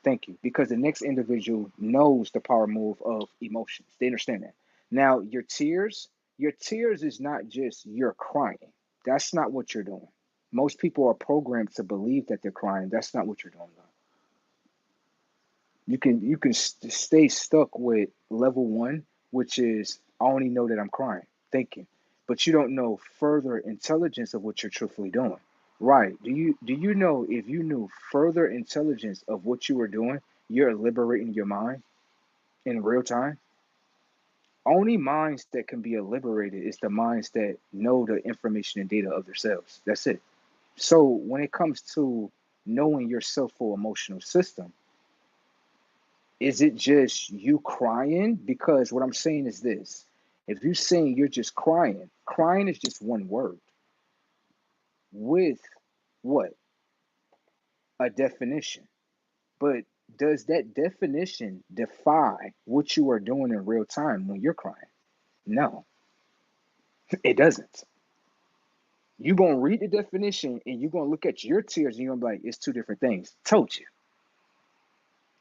Thank you. Because the next individual knows the power move of emotions. They understand that. Now, your tears is not just you're crying. That's not what you're doing. Most people are programmed to believe that they're crying. That's not what you're doing, though. You can stay stuck with level one, which is I only know that I'm crying, thinking, but you don't know further intelligence of what you're truthfully doing. Right? Do you know if you knew further intelligence of what you were doing, you're liberating your mind in real time? Only minds that can be liberated is the minds that know the information and data of themselves. That's it. So when it comes to knowing your self-full emotional system, is it just you crying? Because what I'm saying is this. If you're saying you're just crying, crying is just one word with what? A definition. But does that definition defy what you are doing in real time when you're crying? No, it doesn't. You're going to read the definition and you're going to look at your tears and you're going to be like, it's two different things. Told you.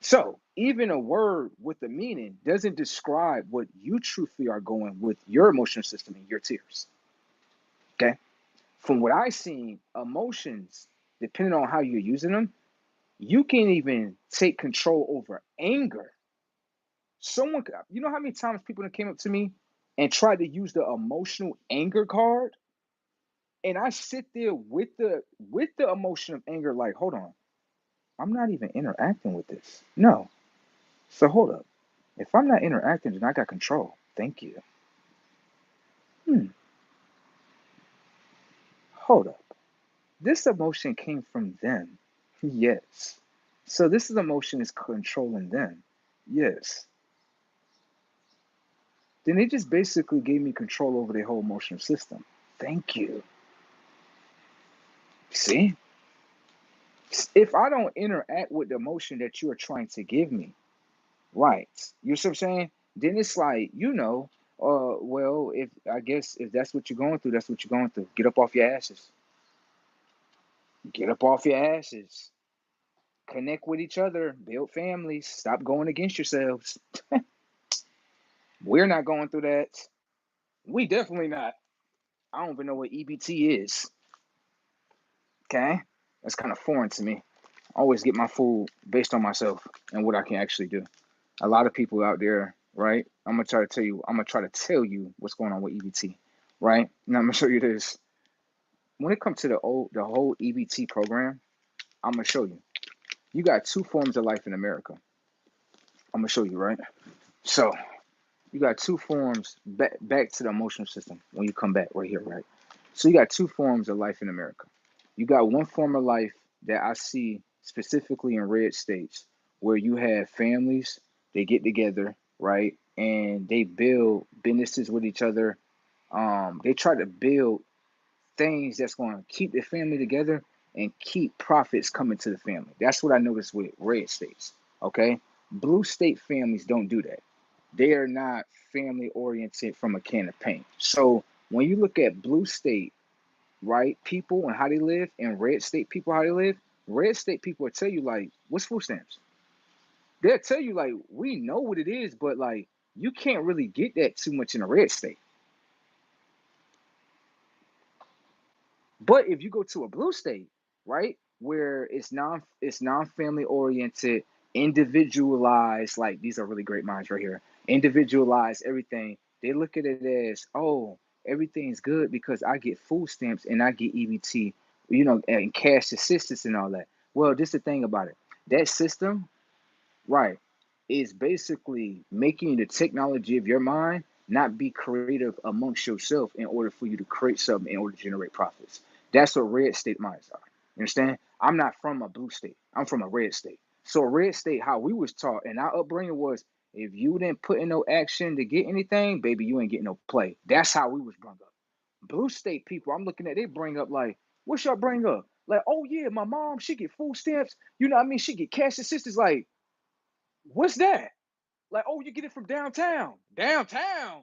So even a word with a meaning doesn't describe what you truthfully are going with your emotional system and your tears. Okay. From what I've seen, emotions, depending on how you're using them, you can even take control over anger. Someone, you know how many times people came up to me and tried to use the emotional anger card? And I sit there with the emotion of anger, like, hold on, I'm not even interacting with this. No. So hold up. If I'm not interacting, then I got control. Thank you. Hmm. Hold up. This emotion came from them. Yes. So this emotion is controlling them. Yes. Then they just basically gave me control over their whole emotional system. Thank you. See? If I don't interact with the emotion that you are trying to give me, right? You see what I'm saying? Then it's like, well, if I guess if that's what you're going through, that's what you're going through. Get up off your asses. Get up off your asses. Connect with each other. Build families. Stop going against yourselves. We're not going through that. We definitely not. I don't even know what EBT is. Okay? That's kind of foreign to me. I always get my food based on myself and what I can actually do. A lot of people out there, right? I'm gonna try to tell you what's going on with EBT, right? Now I'm gonna show you this. When it comes to the whole EBT program, I'm gonna show you. You got two forms of life in America. I'm gonna show you, right? So you got two forms back to the emotional system when you come back right here, right? So you got two forms of life in America. You got one form of life that I see specifically in red states where you have families, they get together, right? And they build businesses with each other. They try to build things that's going to keep the family together and keep profits coming to the family. That's what I noticed with red states. Okay. Blue state families don't do that. They are not family oriented from a can of paint. So when you look at blue state, right, people and how they live, and red state people how they live, red state people will tell you like, what's food stamps? They'll tell you like, we know what it is, but like you can't really get that too much in a red state. But if you go to a blue state, right, where it's non-family oriented, individualized, like these are really great minds right here. Individualized everything. They look at it as, oh, everything's good because I get food stamps and I get EBT, and cash assistance and all that. Well, this is the thing about it. That system, right, is basically making the technology of your mind not be creative amongst yourself in order for you to create something in order to generate profits. That's what red state minds are. You understand? I'm not from a blue state. I'm from a red state. So a red state, how we was taught and our upbringing was, if you didn't put in no action to get anything, baby, you ain't getting no play. That's how we was brought up. Blue state people, I'm looking at, they bring up like, what y'all bring up? Like, oh yeah, my mom, she get food stamps. You know what I mean? She get cash assistance. Like, what's that? Like, oh, you get it from downtown. Downtown?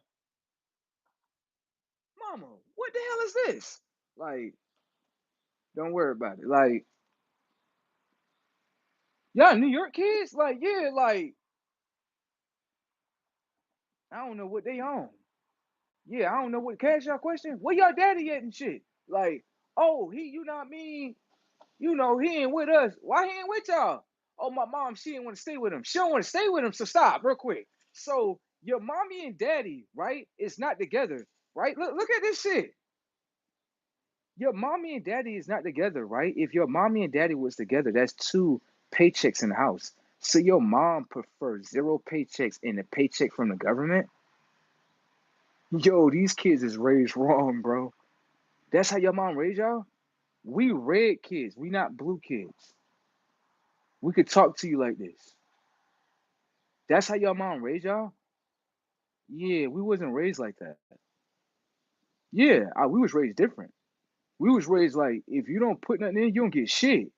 Mama, what the hell is this? Like, don't worry about it. Like, y'all New York kids? Like, yeah, like, I don't know what they own. Yeah, I don't know what cash y'all question. Where y'all daddy at and shit? Like, oh, you know what I mean? He ain't with us. Why he ain't with y'all? Oh, my mom, she didn't want to stay with him. She don't want to stay with him, so stop real quick. So your mommy and daddy, right, is not together, right? Look at this shit. Your mommy and daddy is not together, right? If your mommy and daddy was together, that's two paychecks in the house. So your mom prefers zero paychecks and a paycheck from the government. Yo, these kids is raised wrong, bro. That's how your mom raised y'all? We red kids. We not blue kids. We could talk to you like this. That's how your mom raised y'all? Yeah, we wasn't raised like that. Yeah, we was raised different. We was raised like if you don't put nothing in, you don't get shit.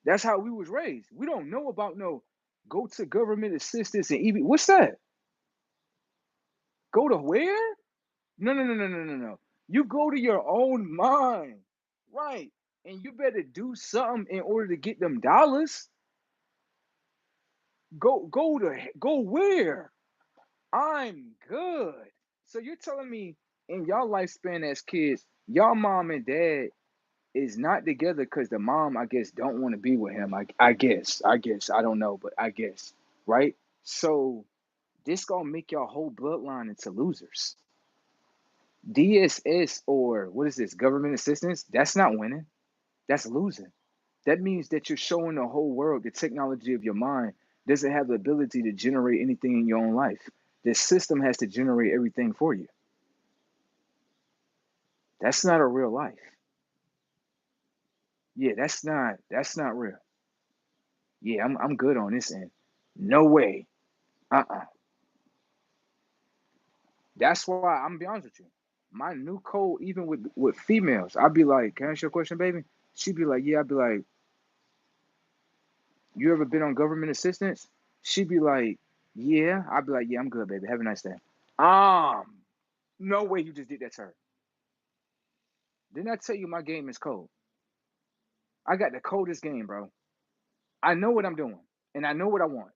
That's how we was raised. We don't know about no go to government assistance and EB. What's that? Go to where? No, no, no, no, no, no, no. You go to your own mind, right? And you better do something in order to get them dollars. Go where? I'm good. So you're telling me in y'all lifespan as kids, y'all mom and dad is not together because the mom, I guess, don't want to be with him. I guess, I don't know, but I guess, right? So this gonna make your whole bloodline into losers. DSS or what is this? Government assistance? That's not winning. That's losing. That means that you're showing the whole world the technology of your mind doesn't have the ability to generate anything in your own life. The system has to generate everything for you. That's not a real life. Yeah, that's not real. Yeah, I'm good on this end. No way. Uh-uh. That's why I'm gonna be honest with you. My new code, even with females, I'd be like, "Can I ask you a question, baby?" She'd be like, "Yeah." I'd be like, "You ever been on government assistance?" She'd be like, "Yeah." I'd be like, "Yeah, I'm good, baby. Have a nice day." Um, no way you just did that to her. Didn't I tell you my game is cold? I got the coldest game, bro. I know what I'm doing, and I know what I want.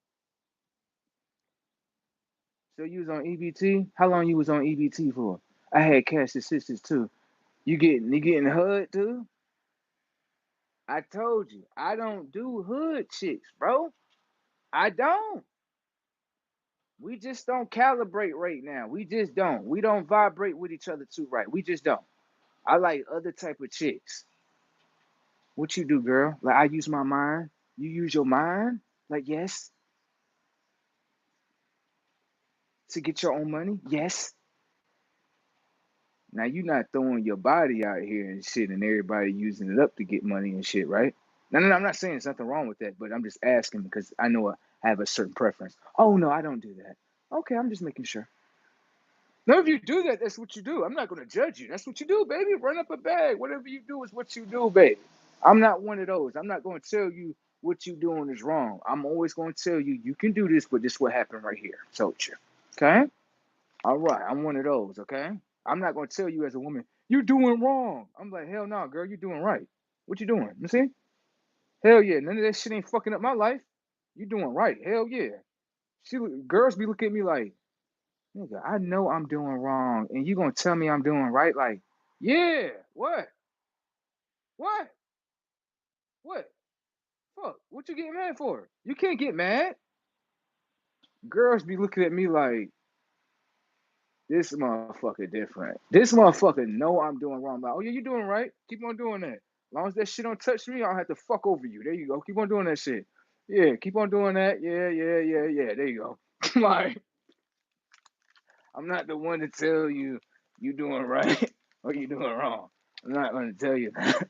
So you was on EBT? How long you was on EBT for? I had cash assistance too. You getting HUD too? I told you I don't do hood chicks, bro. I don't. We just don't calibrate right now. We just don't. We don't vibrate with each other too right. We just don't. I like other type of chicks. What you do, girl? Like I use my mind. You use your mind. Like yes, to get your own money. Yes. Now you not throwing your body out here and shit, and everybody using it up to get money and shit, right? No, no, no. I'm not saying there's nothing wrong with that, but I'm just asking because I know I have a certain preference. Oh no, I don't do that. Okay, I'm just making sure. No, if you do that, that's what you do. I'm not gonna judge you. That's what you do, baby. Run up a bag. Whatever you do is what you do, baby. I'm not one of those. I'm not gonna tell you what you doing is wrong. I'm always gonna tell you you can do this, but this what happened right here. Told you. Okay? All right. I'm one of those, okay? I'm not gonna tell you as a woman, you're doing wrong. I'm like, hell no, girl, you're doing right. What you doing? You see? Hell yeah, none of that shit ain't fucking up my life. You doing right. Hell yeah. Girls be looking at me like, nigga, I know I'm doing wrong, and you gonna tell me I'm doing right? Like, yeah, what? What? What? Fuck, what you getting mad for? You can't get mad. Girls be looking at me like, this motherfucker different. This motherfucker know I'm doing wrong. Like, oh yeah, you doing right. Keep on doing that. As long as that shit don't touch me, I don't have to fuck over you. There you go. Keep on doing that shit. Yeah, keep on doing that. Yeah, yeah, yeah, yeah. There you go. Like, I'm not the one to tell you you doing right or you doing wrong. I'm not gonna tell you that.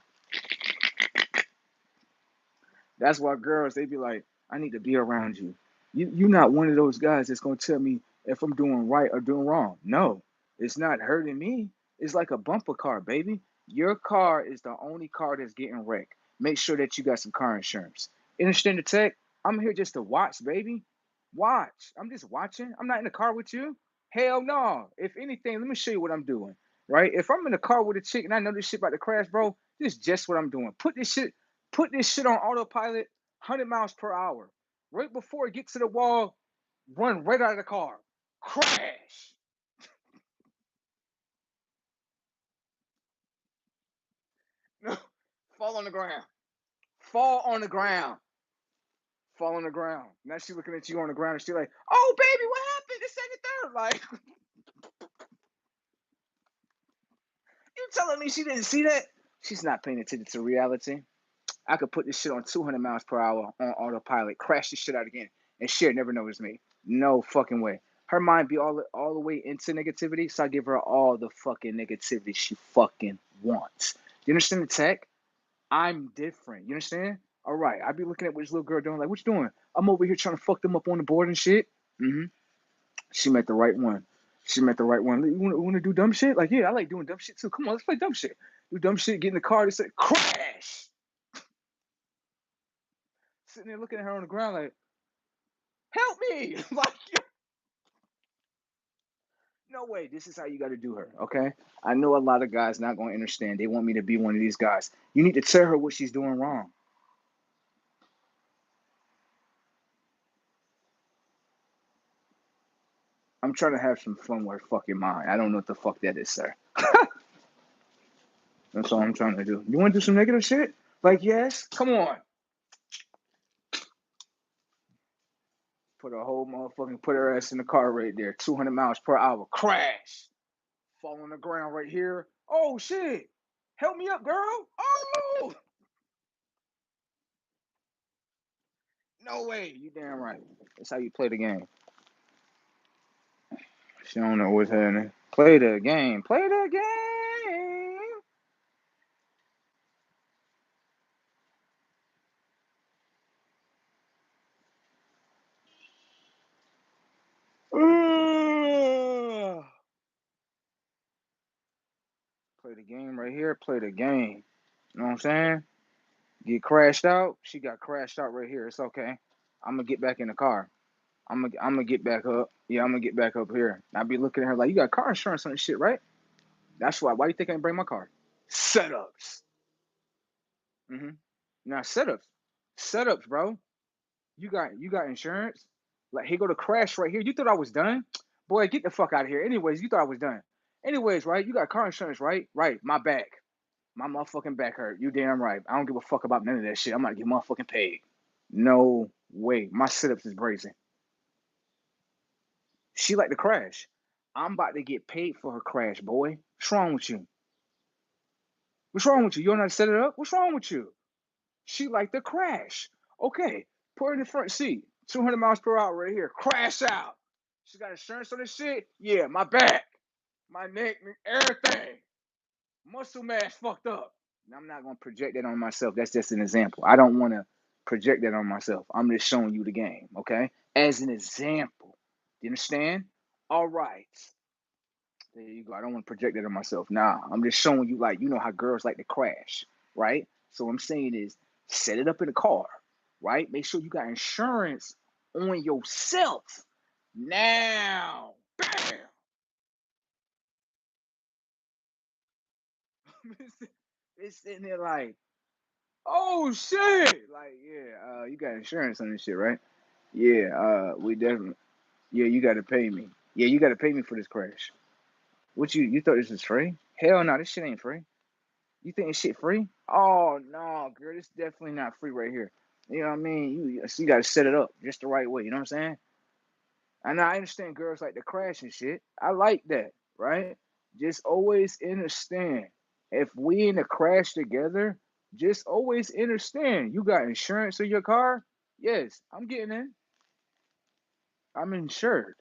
That's why girls they be like, I need to be around you. You're not one of those guys that's gonna tell me if I'm doing right or doing wrong. No, it's not hurting me. It's like a bumper car, baby. Your car is the only car that's getting wrecked. Make sure that you got some car insurance. Understand the tech? I'm here just to watch, baby. Watch. I'm just watching. I'm not in the car with you. Hell no. If anything, let me show you what I'm doing. Right? If I'm in the car with a chick and I know this shit about to crash, bro, this is just what I'm doing. Put this shit on autopilot, 100 miles per hour. Right before it gets to the wall, run right out of the car. Crash. Fall on the ground. Fall on the ground. Fall on the ground. Now she's looking at you on the ground and she's like, oh, baby, what happened? This, second, third. Like, you telling me she didn't see that? She's not paying attention to reality. I could put this shit on 200 miles per hour on autopilot, crash this shit out again, and shit never notice me. No fucking way. Her mind be all the way into negativity, so I give her all the fucking negativity she fucking wants. You understand the tech? I'm different. You understand? All right. I be looking at what this little girl doing. Like, what you doing? I'm over here trying to fuck them up on the board and shit. Mm-hmm. She met the right one. She met the right one. You want to do dumb shit? Like, yeah, I like doing dumb shit too. Come on, let's play dumb shit. Do dumb shit. Get in the car. They say crash. Sitting there looking at her on the ground like, help me! Like, no way. This is how you got to do her. Okay. I know a lot of guys not going to understand. They want me to be one of these guys. You need to tell her what she's doing wrong. I'm trying to have some fun with her fucking mind. I don't know what the fuck that is, sir. That's all I'm trying to do. You want to do some negative shit? Like, yes? Come on. Put a whole motherfucking, put her ass in the car right there. 200 miles per hour. Crash. Fall on the ground right here. Oh, shit. Help me up, girl. Oh! No way. You damn right. That's how you play the game. She don't know what's happening. Play the game. Play the game. Play the game right here. Play the game. You know what I'm saying? Get crashed out. She got crashed out right here. It's okay. I'm gonna get back in the car. I'm gonna get back up. Yeah, I'm gonna get back up here. I be looking at her like, you got car insurance on this shit, right? That's why. Why do you think I didn't bring my car? Setups. Mm-hmm. Now setups, bro. You got insurance. Like, here go the crash right here. You thought I was done? Boy, get the fuck out of here. Anyways, you thought I was done. Anyways, right? You got car insurance, right? Right. My back. My motherfucking back hurt. You damn right. I don't give a fuck about none of that shit. I'm gonna get motherfucking paid. No way. My setups is brazen. She like to crash. I'm about to get paid for her crash, boy. What's wrong with you? What's wrong with you? You don't know how to set it up? What's wrong with you? She like to crash. Okay, put her in the front seat. 200 miles per hour right here. Crash out. She got insurance on this shit? Yeah, my back, my neck, everything. Muscle mass fucked up. I'm not gonna project that on myself. That's just an example. I don't want to project that on myself. I'm just showing you the game, okay? As an example. You understand? All right. There you go. I don't want to project that on myself. Nah, I'm just showing you, like, you know how girls like to crash, right? So what I'm saying is set it up in a car, right? Make sure you got insurance on yourself. Now, bam. It's sitting there like, oh shit. Like, yeah, you got insurance on this shit, right? Yeah, we definitely, yeah, you gotta pay me. Yeah, you gotta pay me for this crash. What, you thought this was free? Hell no, this shit ain't free. You think this shit free? Oh no, girl, this definitely not free right here. You know what I mean? You gotta set it up just the right way. You know what I'm saying? And I understand girls like to crash and shit. I like that, right? Just always understand, if we in a crash together, just always understand. You got insurance on your car? Yes, I'm getting in. I'm insured.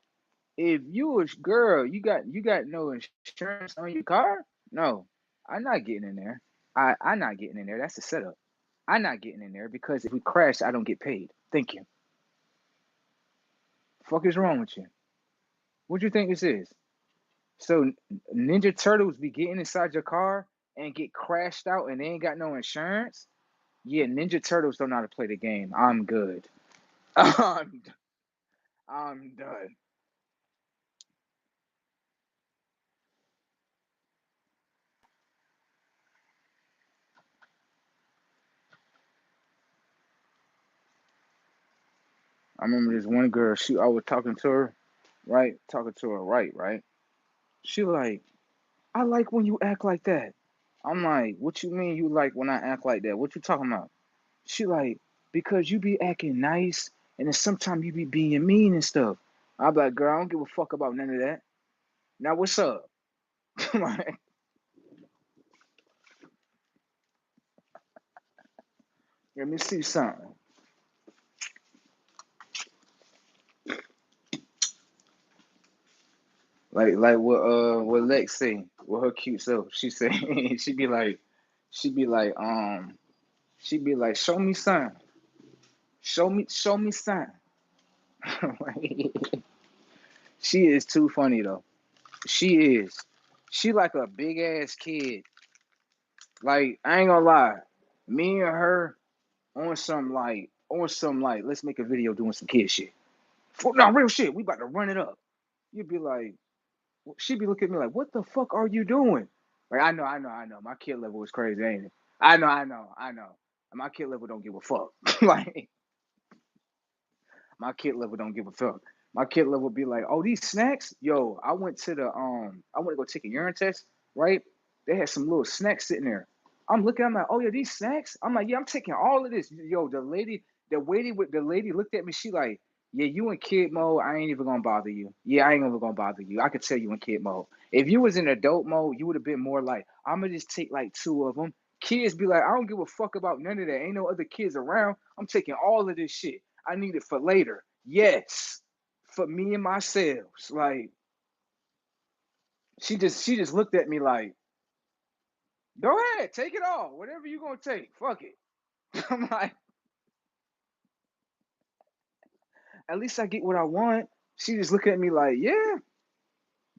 If you a girl, you got no insurance on your car? No, I'm not getting in there. I'm not getting in there. That's the setup. I'm not getting in there because if we crash, I don't get paid. Thank you. Fuck is wrong with you? What do you think this is? So Ninja Turtles be getting inside your car and get crashed out and they ain't got no insurance? Yeah, Ninja Turtles don't know how to play the game. I'm good. I'm I'm done. I remember this one girl. I was talking to her, right? Talking to her, right? She like, I like when you act like that. I'm like, what you mean you like when I act like that? What you talking about? She like, because you be acting nice and then sometimes you be being mean and stuff. I'm like, girl, I don't give a fuck about none of that. Now what's up? Like, let me see something. Like what Lex say, with her cute self. She say she be like, she be like, show me son. Show me son. She is too funny though. She is. She like a big ass kid. Like, I ain't gonna lie. Me and her on some like let's make a video doing some kid shit. No, real shit. We about to run it up. You'd be like, she'd be looking at me like, what the fuck are you doing? Like, I know. My kid level is crazy, ain't it? I know. My kid level don't give a fuck. Like, my kid level don't give a fuck. My kid level be like, oh, these snacks? Yo, I went to go take a urine test, right? They had some little snacks sitting there. I'm looking, I'm like, oh yeah, these snacks? I'm like, yeah, I'm taking all of this. Yo, the lady looked at me, she like, yeah, you in kid mode, I ain't even gonna bother you. Yeah, I ain't even gonna bother you. I could tell you in kid mode. If you was in adult mode, you would have been more like, I'm gonna just take like two of them. Kids be like, I don't give a fuck about none of that. Ain't no other kids around. I'm taking all of this shit. I need it for later. Yes, for me and myself. Like, she just looked at me like, go ahead, take it all. Whatever you gonna take, fuck it. I'm like, at least I get what I want. She just looked at me like, yeah,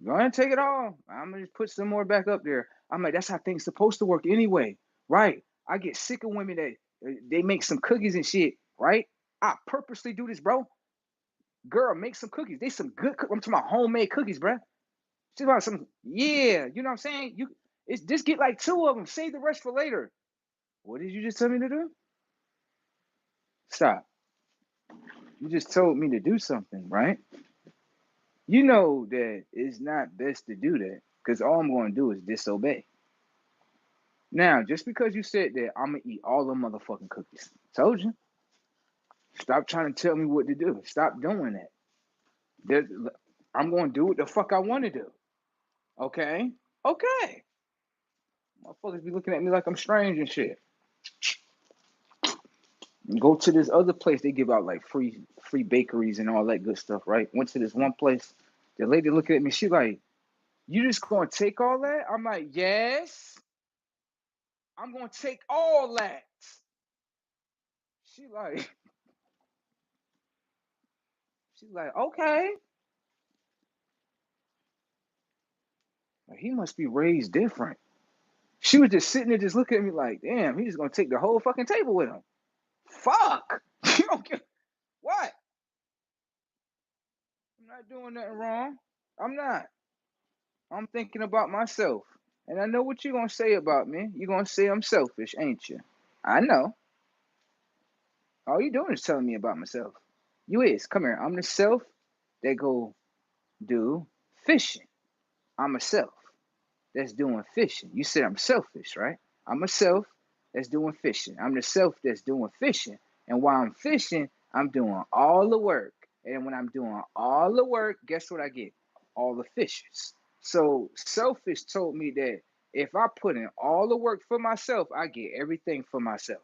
go ahead and take it all. I'm gonna just put some more back up there. I'm like, that's how things supposed to work anyway, right? I get sick of women that they make some cookies and shit, right? I purposely do this, bro. Girl, make some cookies. They some good. I'm talking about homemade cookies, bro. She's about some, yeah, you know what I'm saying? It's just get like two of them. Save the rest for later. What did you just tell me to do? Stop. You just told me to do something, right? You know that it's not best to do that because all I'm going to do is disobey. Now, just because you said that, I'm going to eat all the motherfucking cookies. Told you. Stop trying to tell me what to do. Stop doing that. There's, I'm going to do what the fuck I want to do. Okay? Okay. Motherfuckers be looking at me like I'm strange and shit. Go to this other place, they give out like free bakeries and all that good stuff, right? Went to this one place, the lady looked at me, she like, you just gonna take all that? I'm like, yes, I'm gonna take all that. She like, she's like, okay. Like, he must be raised different. She was just sitting there just looking at me like, damn, he's just gonna take the whole fucking table with him. Fuck. You don't get what? I'm not doing nothing wrong. I'm not. I'm thinking about myself. And I know what you're going to say about me. You're going to say I'm selfish, ain't you? I know. All you doing is telling me about myself. You is. Come here. I'm the self that go do fishing. I'm a self that's doing fishing. You said I'm selfish, right? I'm a self that's doing fishing. I'm the self that's doing fishing. And while I'm fishing, I'm doing all the work. And when I'm doing all the work, guess what I get? All the fishes. So selfish told me that if I put in all the work for myself, I get everything for myself.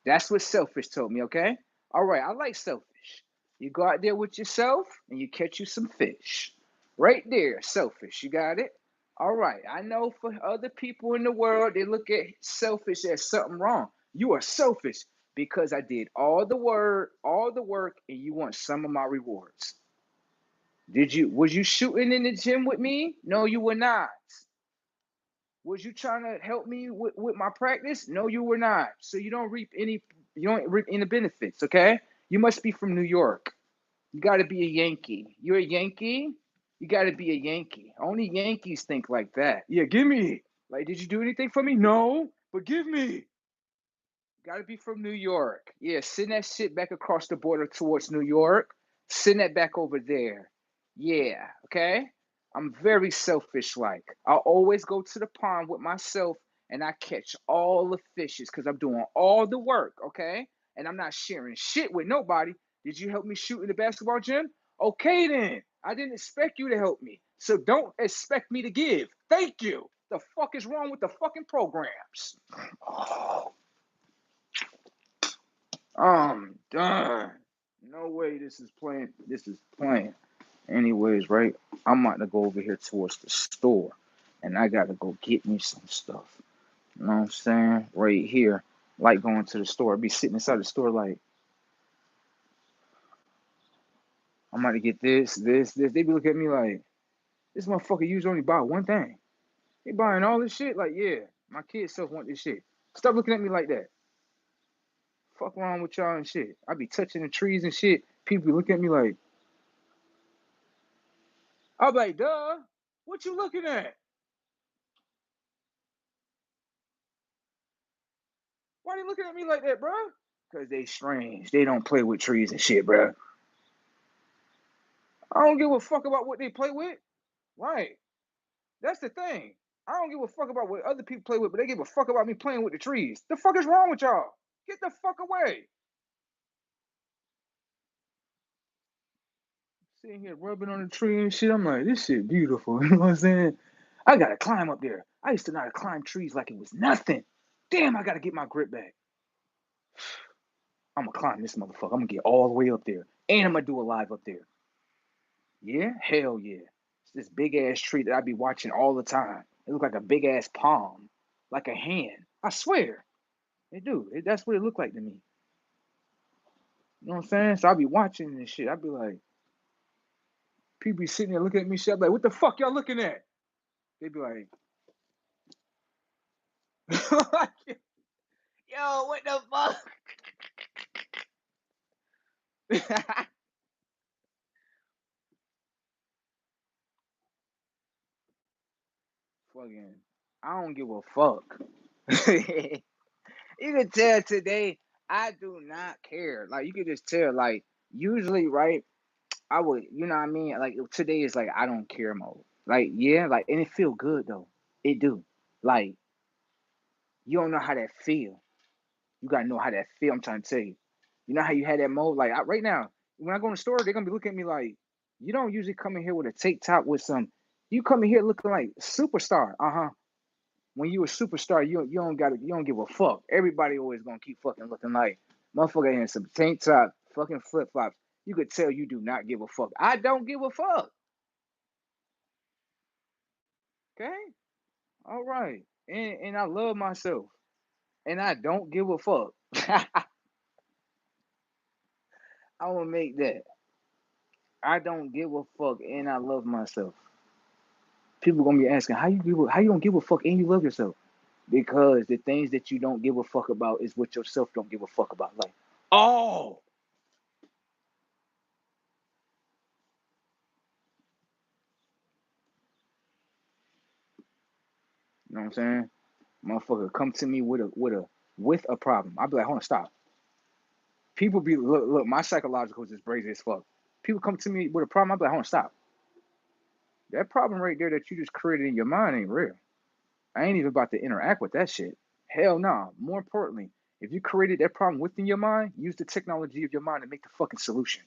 That's what selfish told me, okay? All right, I like selfish. You go out there with yourself and you catch you some fish. Right there, selfish. You got it? All right, I know for other people in the world, they look at selfish as something wrong. You are selfish because I did all the work, and you want some of my rewards. Was you shooting in the gym with me? No, you were not. Was you trying to help me with my practice? No, you were not. So you don't reap any benefits, okay? You must be from New York. You gotta be a Yankee. You're a Yankee? You gotta be a Yankee. Only Yankees think like that. Yeah, give me. Like, did you do anything for me? No, but give me. Gotta be from New York. Yeah, send that shit back across the border towards New York. Send that back over there. Yeah, okay? I'm very selfish like. I always go to the pond with myself and I catch all the fishes because I'm doing all the work, okay? And I'm not sharing shit with nobody. Did you help me shoot in the basketball gym? Okay then. I didn't expect you to help me. So don't expect me to give. Thank you. The fuck is wrong with the fucking programs? Oh, I'm done. No way this is playing. This is playing. Anyways, right? I'm about to go over here towards the store, and I gotta go get me some stuff. You know what I'm saying? Right here, like going to the store. I be sitting inside the store like, I'm about to get this. They be looking at me like, this motherfucker usually only buy one thing. He buying all this shit? Like, yeah, my kids self want this shit. Stop looking at me like that. Fuck wrong with y'all and shit. I be touching the trees and shit. People be looking at me like, I'm like, duh, what you looking at? Why they looking at me like that, bro? Cause they strange. They don't play with trees and shit, bro. I don't give a fuck about what they play with. Right. That's the thing. I don't give a fuck about what other people play with, but they give a fuck about me playing with the trees. The fuck is wrong with y'all? Get the fuck away. Sitting here rubbing on the tree and shit. I'm like, this shit beautiful. You know what I'm saying? I gotta climb up there. I used to know how to climb trees like it was nothing. Damn, I gotta get my grip back. I'm gonna climb this motherfucker. I'm gonna get all the way up there. And I'm gonna do a live up there. Yeah? Hell yeah. It's this big ass tree that I be watching all the time. It look like a big ass palm. Like a hand. I swear. It do. That's what it look like to me. You know what I'm saying? So I be watching this shit. I be like, people be sitting there looking at me shit. I be like, what the fuck y'all looking at? They be like, yo, what the fuck? Fucking, I don't give a fuck. You can tell today I do not care. Like you can just tell. Like usually, right? I would, you know what I mean? Like today is like I don't care mode. Like yeah, like and it feel good though. It do. Like you don't know how that feel. You gotta know how that feel. I'm trying to tell you. You know how you had that mode? Like right now, when I go in the store, they're gonna be looking at me like, you don't usually come in here with a tank top with some. You come in here looking like superstar. Uh-huh. When you a superstar, you don't give a fuck. Everybody always gonna keep fucking looking like motherfucker in some tank top, fucking flip flops. You could tell you do not give a fuck. I don't give a fuck. Okay, all right, and I love myself, and I don't give a fuck. I will make that. I don't give a fuck, and I love myself. People gonna be asking how you don't give a fuck and you love yourself because the things that you don't give a fuck about is what yourself don't give a fuck about. Like, oh, you know what I'm saying? Motherfucker, come to me with a problem. I'll be like, hold on, stop. People be look, my psychological is just crazy as fuck. People come to me with a problem. I'll be like, hold on, stop. That problem right there that you just created in your mind ain't real. I ain't even about to interact with that shit. Hell no. Nah. More importantly, if you created that problem within your mind, use the technology of your mind to make the fucking solution.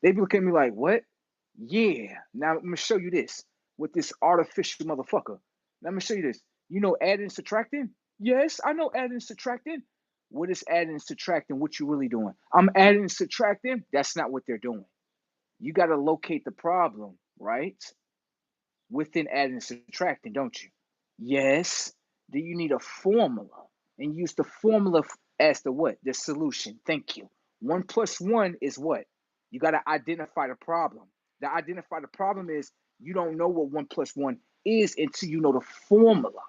They be looking at me like, what? Yeah. Now I'm gonna show you this with this artificial motherfucker. Now I'm gonna show you this. You know adding and subtracting? Yes, I know adding and subtracting. What is adding and subtracting? What you really doing? I'm adding and subtracting. That's not what they're doing. You got to locate the problem, right? Within adding and subtracting, don't you? Yes. Do you need a formula? And use the formula as the what? The solution. Thank you. One plus one is what? You got to identify the problem. To identify the problem is you don't know what one plus one is until you know the formula.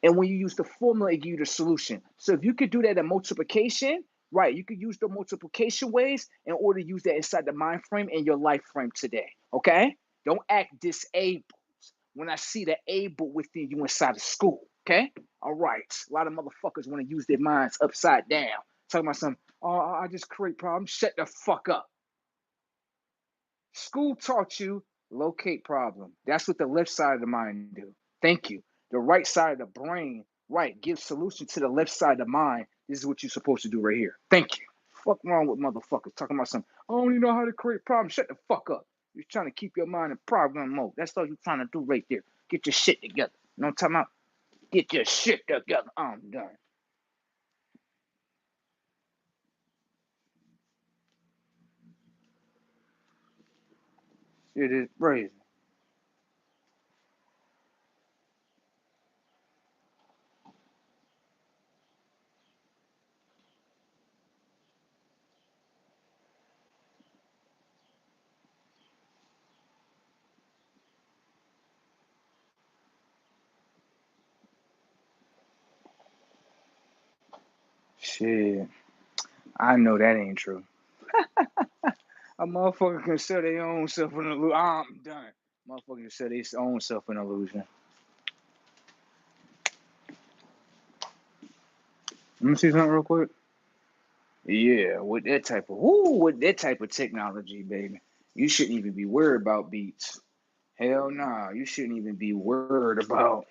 And when you use the formula, it gives you the solution. So if you could do that in multiplication, right, you could use the multiplication ways in order to use that inside the mind frame and your life frame today. Okay? Don't act disabled when I see the able within you inside of school. Okay? All right. A lot of motherfuckers want to use their minds upside down. Talking about some, oh, I just create problems. Shut the fuck up. School taught you locate problem. That's what the left side of the mind do. Thank you. The right side of the brain, right, give solution to the left side of the mind. This is what you're supposed to do right here. Thank you. Fuck wrong with motherfuckers talking about some, I don't even know how to create problems. Shut the fuck up. You're trying to keep your mind in problem mode. That's all you're trying to do right there. Get your shit together. You know what I'm talking about? Get your shit together. I'm done. It is crazy. Shit. I know that ain't true. A motherfucker can sell their own self an illusion. I'm done. Motherfucker can sell their own self an illusion. Let me see something real quick. Yeah, with that type of technology, baby, you shouldn't even be worried about beats. Hell nah, you shouldn't even be worried about.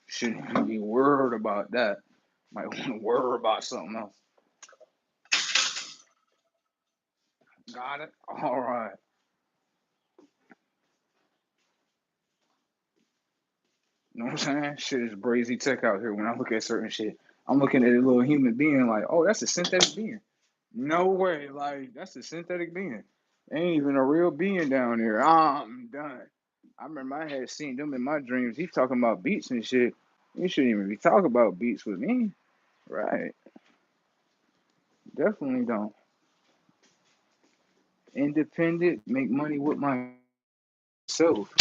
Shouldn't even be worried about that. Might want to worry about something else. Got it. All right. You know what I'm saying? Shit is brazy tech out here. When I look at certain shit, I'm looking at a little human being like, oh, that's a synthetic being. No way. Like, that's a synthetic being. Ain't even a real being down there. I'm done. I remember I had seen them in my dreams. He's talking about beats and shit. You shouldn't even be talking about beats with me. Right. Definitely don't. Independent, make money with myself.